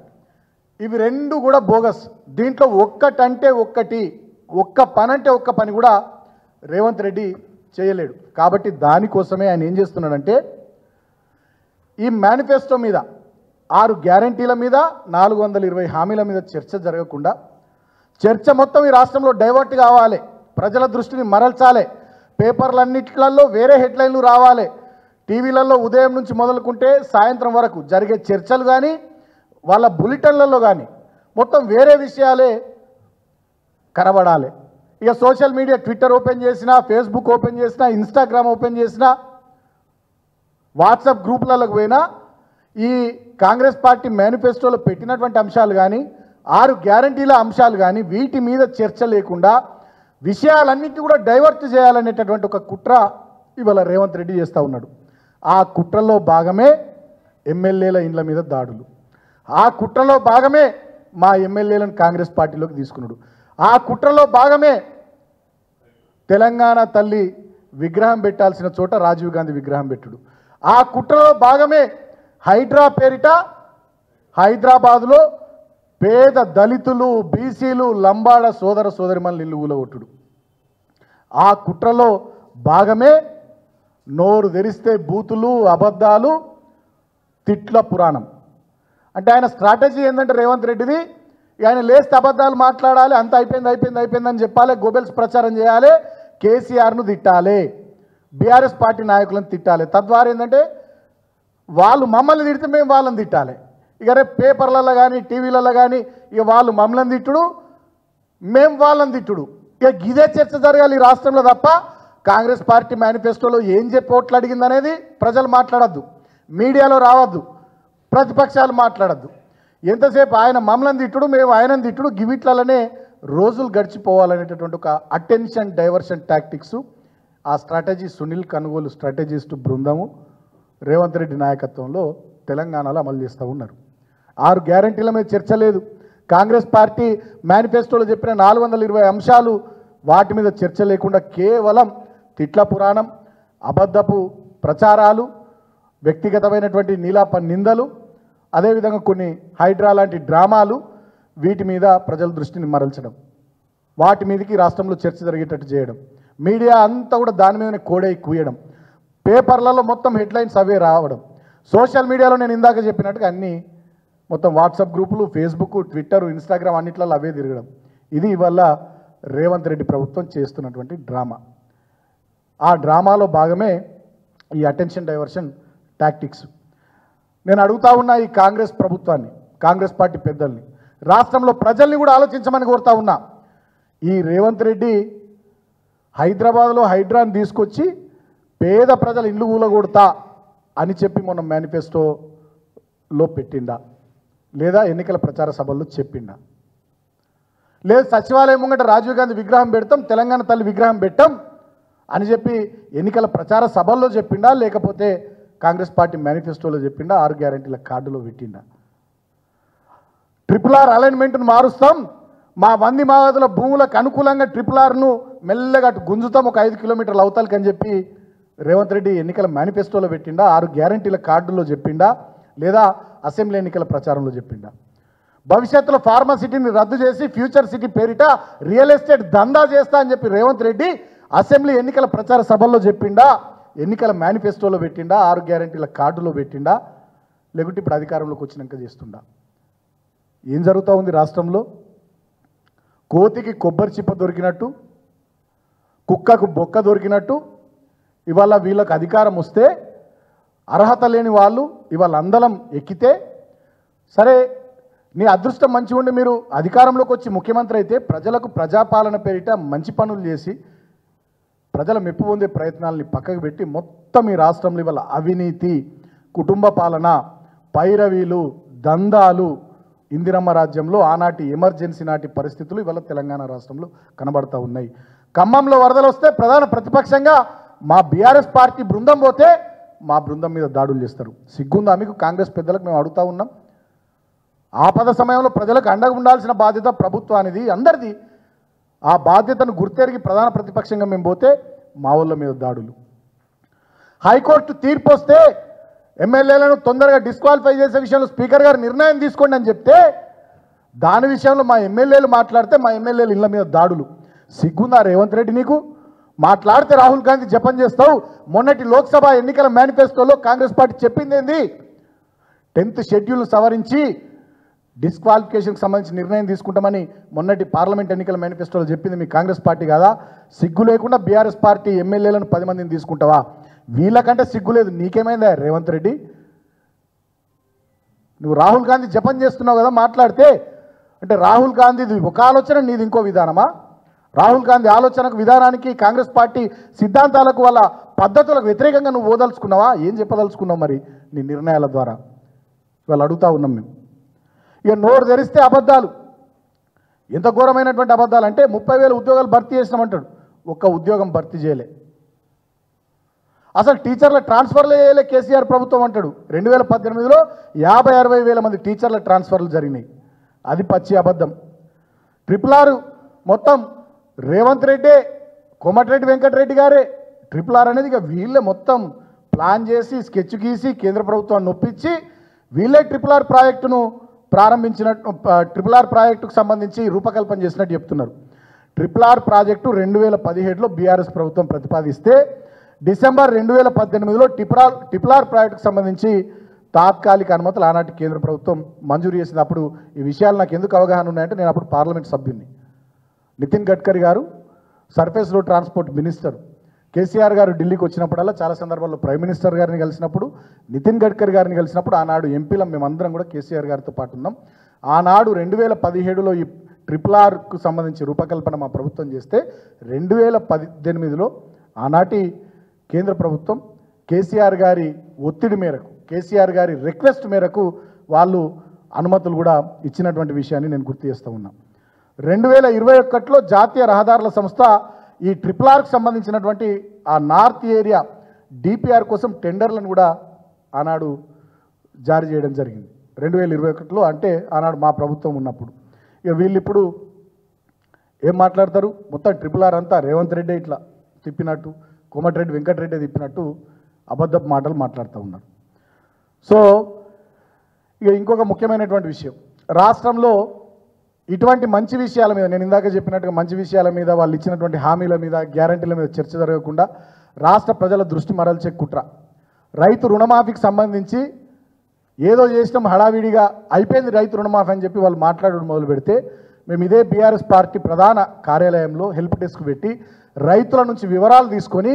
ఇవి రెండు కూడా బోగస్. దీంట్లో ఒక్కటంటే ఒక్కటి, ఒక్క పని అంటే ఒక్క పని కూడా రేవంత్ రెడ్డి చేయలేడు. కాబట్టి దానికోసమే ఆయన ఏం చేస్తున్నాడంటే ఈ మేనిఫెస్టో మీద, 6 గ్యారెంటీల మీద, 420 హామీల మీద చర్చ జరగకుండా, చర్చ మొత్తం ఈ రాష్ట్రంలో డైవర్ట్ కావాలి, ప్రజల దృష్టిని మరల్చాలి, పేపర్లన్నిట్లలో వేరే హెడ్లైన్లు రావాలి, టీవీలలో ఉదయం నుంచి మొదలుకుంటే సాయంత్రం వరకు జరిగే చర్చలు కానీ, వాళ్ళ బులెటిన్లలో కానీ మొత్తం వేరే విషయాలే కనబడాలి. ఇక సోషల్ మీడియా, ట్విట్టర్ ఓపెన్ చేసినా, ఫేస్బుక్ ఓపెన్ చేసినా, ఇన్స్టాగ్రామ్ ఓపెన్ చేసినా, వాట్సాప్ గ్రూపులకు పోయినా ఈ కాంగ్రెస్ పార్టీ మేనిఫెస్టోలో పెట్టినటువంటి అంశాలు కానీ 6 గ్యారంటీల అంశాలు కానీ వీటి మీద చర్చ లేకుండా విషయాలన్నింటినీ కూడా డైవర్ట్ చేయాలనేటటువంటి ఒక కుట్ర ఇవాళ రేవంత్ రెడ్డి చేస్తూ ఉన్నాడు. ఆ కుట్రలో భాగమే ఎమ్మెల్యేల ఇండ్ల మీద దాడులు. ఆ కుట్రలో భాగమే మా ఎమ్మెల్యేలను కాంగ్రెస్ పార్టీలోకి తీసుకున్నాడు. ఆ కుట్రలో భాగమే తెలంగాణ తల్లి విగ్రహం పెట్టాల్సిన చోట రాజీవ్ గాంధీ విగ్రహం పెట్టుడు. ఆ కుట్రలో భాగమే హైడ్రా పేరిట హైదరాబాదులో పేద దళితులు, బీసీలు, లంబాడ సోదర సోదరిమణులు ఇల్లు కూలగొట్టుడు. ఆ కుట్రలో భాగమే నోరు తెరిస్తే బూతులు, అబద్ధాలు, తిట్ల పురాణం. అంటే ఆయన స్ట్రాటజీ ఏంటంటే రేవంత్ రెడ్డిది, ఆయన లేస్తే అబద్ధాలు మాట్లాడాలి, అంత అయిపోయిందని చెప్పాలి, గోబెల్స్ ప్రచారం చేయాలి, కేసీఆర్ను తిట్టాలి, బీఆర్ఎస్ పార్టీ నాయకులను తిట్టాలి. తద్వారా ఏంటంటే వాళ్ళు మమ్మల్ని తిడితే మేము వాళ్ళని తిట్టాలి. ఇక రేపు పేపర్లలో కానీ టీవీలలో కానీ ఇక వాళ్ళు మమ్మల్ని తిట్టుడు, మేము వాళ్ళని తిట్టుడు. ఇక ఇదే చర్చ జరగాలి ఈ రాష్ట్రంలో తప్ప కాంగ్రెస్ పార్టీ మేనిఫెస్టోలో ఏం చెప్పి ఓట్లు అడిగింది అనేది ప్రజలు మాట్లాడద్దు, మీడియాలో రావద్దు, ప్రతిపక్షాలు మాట్లాడద్దు. ఎంతసేపు ఆయన మమ్మల్ని తిట్టుడు, మేము ఆయనను తిట్టుడు, గివిట్లనే రోజులు గడిచిపోవాలనేటటువంటి ఒక అటెన్షన్ డైవర్షన్ టాక్టిక్స్. ఆ స్ట్రాటజీ సునీల్ కనుగోలు స్ట్రాటజిస్ట్ బృందము రేవంత్ రెడ్డి నాయకత్వంలో తెలంగాణలో అమలు చేస్తూ ఉన్నారు. 6 గ్యారంటీల మీద చర్చ లేదు. కాంగ్రెస్ పార్టీ మేనిఫెస్టోలో చెప్పిన 420 అంశాలు వాటి మీద చర్చ లేకుండా కేవలం తిట్ల పురాణం, అబద్ధపు ప్రచారాలు, వ్యక్తిగతమైనటువంటి నీలాప నిందలు, అదేవిధంగా కొన్ని హైడ్రా లాంటి డ్రామాలు, వీటి మీద ప్రజల దృష్టిని మరల్చడం, వాటి మీదకి రాష్ట్రంలో చర్చ జరిగేటట్టు చేయడం, మీడియా అంతా కూడా దాని మీదనే కోడై కూయడం, పేపర్లలో మొత్తం హెడ్లైన్స్ అవే రావడం, సోషల్ మీడియాలో నేను ఇందాక చెప్పినట్టుగా అన్నీ మొత్తం వాట్సాప్ గ్రూపులు, ఫేస్బుక్, ట్విట్టర్, ఇన్స్టాగ్రామ్ అన్నిట్లలో అవే తిరగడం. ఇది ఇవాళ రేవంత్ రెడ్డి ప్రభుత్వం చేస్తున్నటువంటి డ్రామా. ఆ డ్రామాలో భాగమే ఈ అటెన్షన్ డైవర్షన్ టాక్టిక్స్. నేను అడుగుతా ఉన్నా ఈ కాంగ్రెస్ ప్రభుత్వాన్ని, కాంగ్రెస్ పార్టీ పెద్దల్ని, రాష్ట్రంలో ప్రజల్ని కూడా ఆలోచించమని కోరుతా ఉన్నా. ఈ రేవంత్ రెడ్డి హైదరాబాద్లో హైడ్రాని తీసుకొచ్చి పేద ప్రజల ఇల్లు కూలగొడతా అని చెప్పి మొన్న మేనిఫెస్టోలో పెట్టిండా, లేదా ఎన్నికల ప్రచార సభల్లో చెప్పిండా, లేదు సచివాలయం ముంగట రాజీవ్ గాంధీ విగ్రహం పెడతాం, తెలంగాణ తల్లి విగ్రహం పెట్టాం అని చెప్పి ఎన్నికల ప్రచార సభల్లో చెప్పిండా, లేకపోతే కాంగ్రెస్ పార్టీ మేనిఫెస్టోలో చెప్పిండా, 6 గ్యారంటీల కార్డులో పెట్టిండా. RRR అలైన్మెంట్ను మారుస్తాం, మా వంది మావతుల భూములకు అనుకూలంగా RRRను మెల్లగా గుంజుతాం ఒక 5 కిలోమీటర్ల అవతలకి అని చెప్పి రేవంత్ రెడ్డి ఎన్నికల మేనిఫెస్టోలో పెట్టిండా, 6 గ్యారంటీల కార్డుల్లో చెప్పిండా, లేదా అసెంబ్లీ ఎన్నికల ప్రచారంలో చెప్పిండా. భవిష్యత్తులో ఫార్మసిటీని రద్దు చేసి ఫ్యూచర్ సిటీ పేరిట రియల్ ఎస్టేట్ దందా చేస్తా అని చెప్పి రేవంత్ రెడ్డి అసెంబ్లీ ఎన్నికల ప్రచార సభల్లో చెప్పిండా, ఎన్నికల మేనిఫెస్టోలో పెట్టిండా, 6 గ్యారంటీల కార్డులో పెట్టిండా, లేకుంటే ఇప్పుడు అధికారంలోకి వచ్చినాక చేస్తుండా. ఏం జరుగుతూ ఉంది రాష్ట్రంలో? కోతికి కొబ్బరి చిప్ప దొరికినట్టు, కుక్కకు బొక్క దొరికినట్టు ఇవాళ వీళ్ళకి అధికారం వస్తే అర్హత లేని వాళ్ళు ఇవాళ అందలం ఎక్కితే, సరే నీ అదృష్టం మంచిగా ఉండి మీరు అధికారంలోకి వచ్చి ముఖ్యమంత్రి అయితే ప్రజలకు ప్రజాపాలన పేరిట మంచి పనులు చేసి ప్రజల మెప్పు పొందే ప్రయత్నాలని పక్కకు పెట్టి మొత్తం ఈ రాష్ట్రంలో ఇవాళ అవినీతి, కుటుంబ పాలన, పైరవీలు, దందాలు, ఇందిరమ్మ రాజ్యంలో ఆనాటి ఎమర్జెన్సీ నాటి పరిస్థితులు ఇవాళ తెలంగాణ రాష్ట్రంలో కనబడతా ఉన్నాయి. ఖమ్మంలో వరదలు వస్తే ప్రధాన ప్రతిపక్షంగా మా బీఆర్ఎస్ పార్టీ బృందం పోతే మా బృందం మీద దాడులు చేస్తారు. సిగ్గుందా మీకు? కాంగ్రెస్ పెద్దలకు మేము అడుగుతా ఉన్నాం. ఆపద సమయంలో ప్రజలకు అండగా ఉండాల్సిన బాధ్యత ప్రభుత్వానిది, అందరిది. ఆ బాధ్యతను గుర్తెరిగి ప్రధాన ప్రతిపక్షంగా మేము పోతే మా వాళ్ళ మీద దాడులు. హైకోర్టు తీర్పు వస్తే ఎమ్మెల్యేలను తొందరగా డిస్క్వాలిఫై చేసే విషయంలో స్పీకర్ గారు నిర్ణయం తీసుకోండి అని చెప్తే దాని విషయంలో మా ఎమ్మెల్యేలు మాట్లాడితే మా ఎమ్మెల్యేలు ఇళ్ళ మీద దాడులు. సిగ్గుందా రేవంత్ రెడ్డి నీకు? మాట్లాడితే రాహుల్ గాంధీ జపం చేస్తావు. మొన్నటి లోక్సభ ఎన్నికల మేనిఫెస్టోలో కాంగ్రెస్ పార్టీ చెప్పింది ఏంది? 10th షెడ్యూల్ను సవరించి డిస్క్వాలిఫికేషన్కి సంబంధించి నిర్ణయం తీసుకుంటామని మొన్నటి పార్లమెంట్ ఎన్నికల మేనిఫెస్టోలో చెప్పింది మీ కాంగ్రెస్ పార్టీ కదా. సిగ్గు లేకుండా బీఆర్ఎస్ పార్టీ ఎమ్మెల్యేలను 10 మందిని తీసుకుంటావా? వీళ్ళకంటే సిగ్గు లేదు. నీకేమైందా రేవంత్ రెడ్డి? నువ్వు రాహుల్ గాంధీ జపం చేస్తున్నావు కదా మాట్లాడితే. అంటే రాహుల్ గాంధీది ఒక ఆలోచన, నీది ఇంకో విధానమా? రాహుల్ గాంధీ ఆలోచనకు, విధానానికి, కాంగ్రెస్ పార్టీ సిద్ధాంతాలకు, వాళ్ళ పద్ధతులకు వ్యతిరేకంగా నువ్వు ఓదలుచుకున్నావా? ఏం చెప్పదలుచుకున్నావు మరి నీ నిర్ణయాల ద్వారా? ఇవాళ అడుగుతూ ఉన్నాం మేము. ఇక నోరు తెరిస్తే అబద్ధాలు. ఎంత ఘోరమైనటువంటి అబద్ధాలు అంటే 30,000 ఉద్యోగాలు భర్తీ చేసినామంటాడు, ఒక్క ఉద్యోగం భర్తీ చేయలే. అసలు టీచర్ల ట్రాన్స్ఫర్లు చేయలే కేసీఆర్ ప్రభుత్వం అంటాడు. 2018లో 50-60 వేల మంది టీచర్ల ట్రాన్స్ఫర్లు జరిగినాయి, అది పచ్చి అబద్ధం. RRR మొత్తం రేవంత్ రెడ్డి, కోమటిరెడ్డి వెంకటరెడ్డి గారే. RRR అనేది ఇక వీళ్ళే మొత్తం ప్లాన్ చేసి స్కెచ్ గీసి కేంద్ర ప్రభుత్వాన్ని నొప్పించి వీళ్ళే RRR ప్రాజెక్టును ప్రారంభించినట్టు, RRR ప్రాజెక్టుకు సంబంధించి రూపకల్పన చేసినట్టు చెప్తున్నారు. RRR ప్రాజెక్టు 2017లో బీఆర్ఎస్ ప్రభుత్వం ప్రతిపాదిస్తే డిసెంబర్ 2018లో RRR ప్రాజెక్టుకు సంబంధించి తాత్కాలిక అనుమతులు ఆనాటి కేంద్ర ప్రభుత్వం మంజూరు చేసింది. అప్పుడు ఈ విషయాలు నాకు ఎందుకు అవగాహన ఉన్నాయంటే నేను అప్పుడు పార్లమెంట్ సభ్యుని. నితిన్ గడ్కరీ గారు surface road transport minister, KCR గారు ఢిల్లీకి వచ్చినప్పుడల్లా చాలా సందర్భాల్లో ప్రైమ్ మినిస్టర్ గారిని కలిసినప్పుడు, నితిన్ గడ్కరీ గారిని కలిసినప్పుడు ఆనాడు ఎంపీలం మేమందరం కూడా కేసీఆర్ గారితో పాటు ఉన్నాం. ఆనాడు 2017లో ఈ RRRకు సంబంధించి రూపకల్పన మా ప్రభుత్వం చేస్తే 2018లో ఆనాటి కేంద్ర ప్రభుత్వం కేసీఆర్ గారి ఒత్తిడి మేరకు, కేసీఆర్ గారి రిక్వెస్ట్ మేరకు వాళ్ళు అనుమతులు కూడా ఇచ్చినటువంటి విషయాన్ని నేను గుర్తు చేస్తూ ఉన్నా. 2021లో జాతీయ రహదారుల సంస్థ ఈ RRRకు సంబంధించినటువంటి ఆ నార్త్ ఏరియా డిపిఆర్ కోసం టెండర్లను కూడా ఆనాడు జారీ చేయడం జరిగింది 2021లో, అంటే ఆనాడు మా ప్రభుత్వం ఉన్నప్పుడు. ఇక వీళ్ళు ఇప్పుడు ఏం మాట్లాడతారు, మొత్తం RRR అంతా రేవంత్ రెడ్డి ఇట్లా తిప్పినట్టు, కోమటిరెడ్డి వెంకటరెడ్డి తిప్పినట్టు అబద్ధపు మాటలు మాట్లాడుతూ ఉన్నారు. సో ఇక ఇంకొక ముఖ్యమైనటువంటి విషయం, రాష్ట్రంలో ఇటువంటి మంచి విషయాల మీద, నేను ఇందాక చెప్పినట్టుగా మంచి విషయాల మీద, వాళ్ళు ఇచ్చినటువంటి హామీల మీద, గ్యారంటీల మీద చర్చ జరగకుండా రాష్ట్ర ప్రజల దృష్టి మరల్చే కుట్ర. రైతు రుణమాఫీకి సంబంధించి ఏదో చేసినాం హడావిడిగా అయిపోయింది రైతు రుణమాఫీ అని చెప్పి వాళ్ళు మాట్లాడడం మొదలు పెడితే, మేము ఇదే బీఆర్ఎస్ పార్టీ ప్రధాన కార్యాలయంలో హెల్ప్ డెస్క్ పెట్టి రైతుల నుంచి వివరాలు తీసుకొని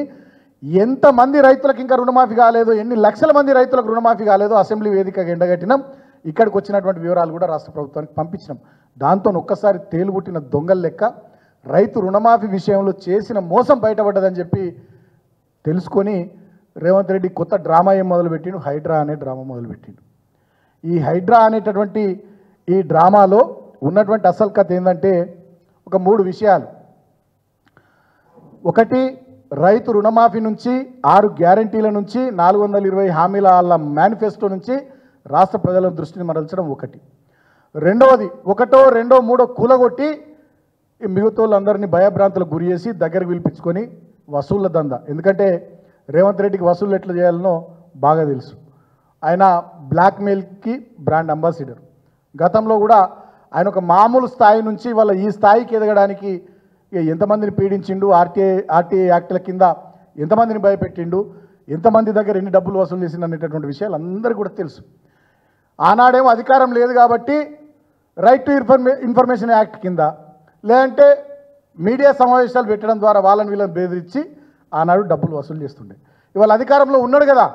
ఎంతమంది రైతులకు ఇంకా రుణమాఫీ కాలేదో, ఎన్ని లక్షల మంది రైతులకు రుణమాఫీ కాలేదో అసెంబ్లీ వేదికగా ఎండగట్టినాం. ఇక్కడికి వచ్చినటువంటి వివరాలు కూడా రాష్ట్ర ప్రభుత్వానికి పంపించినాం. దాంతో ఒక్కసారి తేలుగుట్టిన దొంగల లెక్క రైతు రుణమాఫీ విషయంలో చేసిన మోసం బయటపడ్డదని చెప్పి తెలుసుకొని రేవంత్ రెడ్డి కొత్త డ్రామా ఏం మొదలుపెట్టిండు, హైడ్రా అనే డ్రామా మొదలుపెట్టిండు. ఈ హైడ్రా అనేటటువంటి ఈ డ్రామాలో ఉన్నటువంటి అసలు కథ ఏంటంటే ఒక 3 విషయాలు. ఒకటి, రైతు రుణమాఫీ నుంచి, 6 గ్యారంటీల నుంచి, 420 హామీల మేనిఫెస్టో నుంచి రాష్ట్ర ప్రజల దృష్టిని మరల్చడం ఒకటి. రెండవది, ఒకటో రెండో మూడో కూలగొట్టి మిగతా వాళ్ళందరినీ భయభ్రాంతులకు గురి చేసి దగ్గరకు పిలిపించుకొని వసూళ్ల దందా. ఎందుకంటే రేవంత్ రెడ్డికి వసూళ్ళు ఎట్లా చేయాలనో బాగా తెలుసు. ఆయన బ్లాక్మెయిల్కి బ్రాండ్ అంబాసిడర్. గతంలో కూడా ఆయన ఒక మామూలు స్థాయి నుంచి వాళ్ళ ఈ స్థాయికి ఎదగడానికి ఎంతమందిని పీడించిండు, ఆర్టీఐ యాక్టుల కింద ఎంతమందిని భయపెట్టిండు, ఎంతమంది దగ్గర ఎన్ని డబ్బులు వసూలు చేసిండు అనేటటువంటి విషయాలు అందరికీ కూడా తెలుసు. ఆనాడేమో అధికారం లేదు కాబట్టి రైట్ టు ఇన్ఫర్మేషన్ యాక్ట్ కింద, లేదంటే మీడియా సమావేశాలు పెట్టడం ద్వారా వాళ్ళని వీళ్ళని బెదిరించి ఆనాడు డబ్బులు వసూలు చేస్తుండే. ఇవాళ అధికారంలో ఉన్నాడు కదా,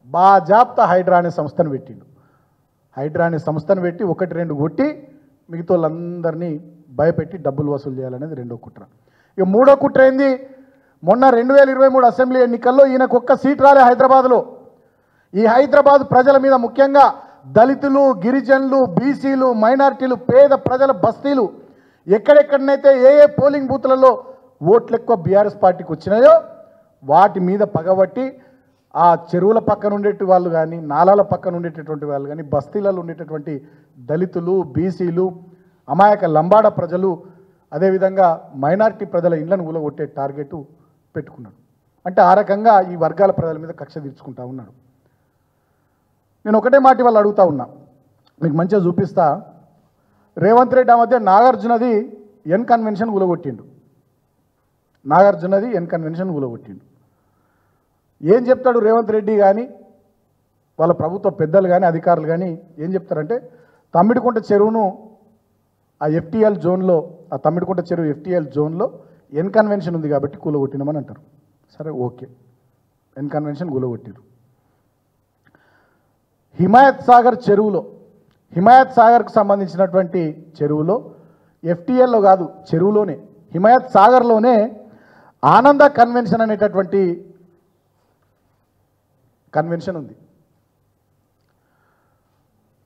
బాజాప్తా హైడ్రా అనే సంస్థను పెట్టిండు. హైడ్రా అనే సంస్థను పెట్టి 1-2 కొట్టి మిగతా వాళ్ళందరినీ భయపెట్టి డబ్బులు వసూలు చేయాలనేది రెండో కుట్ర. ఇక మూడో కుట్ర ఏంది, మొన్న 2023 అసెంబ్లీ ఎన్నికల్లో ఈయనకు ఒక్క సీట్ రాలే హైదరాబాద్లో. ఈ హైదరాబాద్ ప్రజల మీద, ముఖ్యంగా దళితులు, గిరిజనులు, బీసీలు, మైనారిటీలు, పేద ప్రజల బస్తీలు, ఎక్కడెక్కడనైతే ఏ పోలింగ్ బూత్లలో ఓట్లు ఎక్కువ బీఆర్ఎస్ పార్టీకి వచ్చినాయో వాటి మీద పగబట్టి ఆ చెరువుల పక్కన ఉండేటి వాళ్ళు కానీ, నాలాల పక్కన ఉండేటటువంటి వాళ్ళు కానీ, బస్తీలలో ఉండేటటువంటి దళితులు, బీసీలు, అమాయక లంబాడ ప్రజలు, అదేవిధంగా మైనారిటీ ప్రజల ఇళ్లను ఊలగొట్టే టార్గెట్ పెట్టుకున్నాడు. అంటే ఆ రకంగా ఈ వర్గాల ప్రజల మీద కక్ష తీర్చుకుంటా ఉన్నాడు. నేను ఒకటే మాట వాళ్ళు అడుగుతా ఉన్నా, మీకు మంచిగా చూపిస్తా. రేవంత్ రెడ్డి ఆ మధ్య నాగార్జునది ఎన్ కన్వెన్షన్ ఊలగొట్టిండు. నాగార్జునది N convention ఊలగొట్టిండు. ఏం చెప్తాడు రేవంత్ రెడ్డి కానీ, వాళ్ళ ప్రభుత్వ పెద్దలు కానీ, అధికారులు కానీ ఏం చెప్తారంటే, తమ్మిడికుంట చెరువును ఆ ఎఫ్టీఎల్ జోన్లో, ఆ తమ్మిడికుంట చెరువు ఎఫ్టీఎల్ జోన్లో ఎన్ కన్వెన్షన్ ఉంది కాబట్టి కూలగొట్టినామని అంటారు. సరే, ఓకే, ఎన్ కన్వెన్షన్ కూలగొట్టారు. హిమాయత్ సాగర్ చెరువులో, హిమాయత్ సాగర్కు సంబంధించినటువంటి చెరువులో, ఎఫ్టీఎల్లో కాదు చెరువులోనే, హిమాయత్ సాగర్లోనే ఆనంద కన్వెన్షన్ అనేటటువంటి కన్వెన్షన్ ఉంది.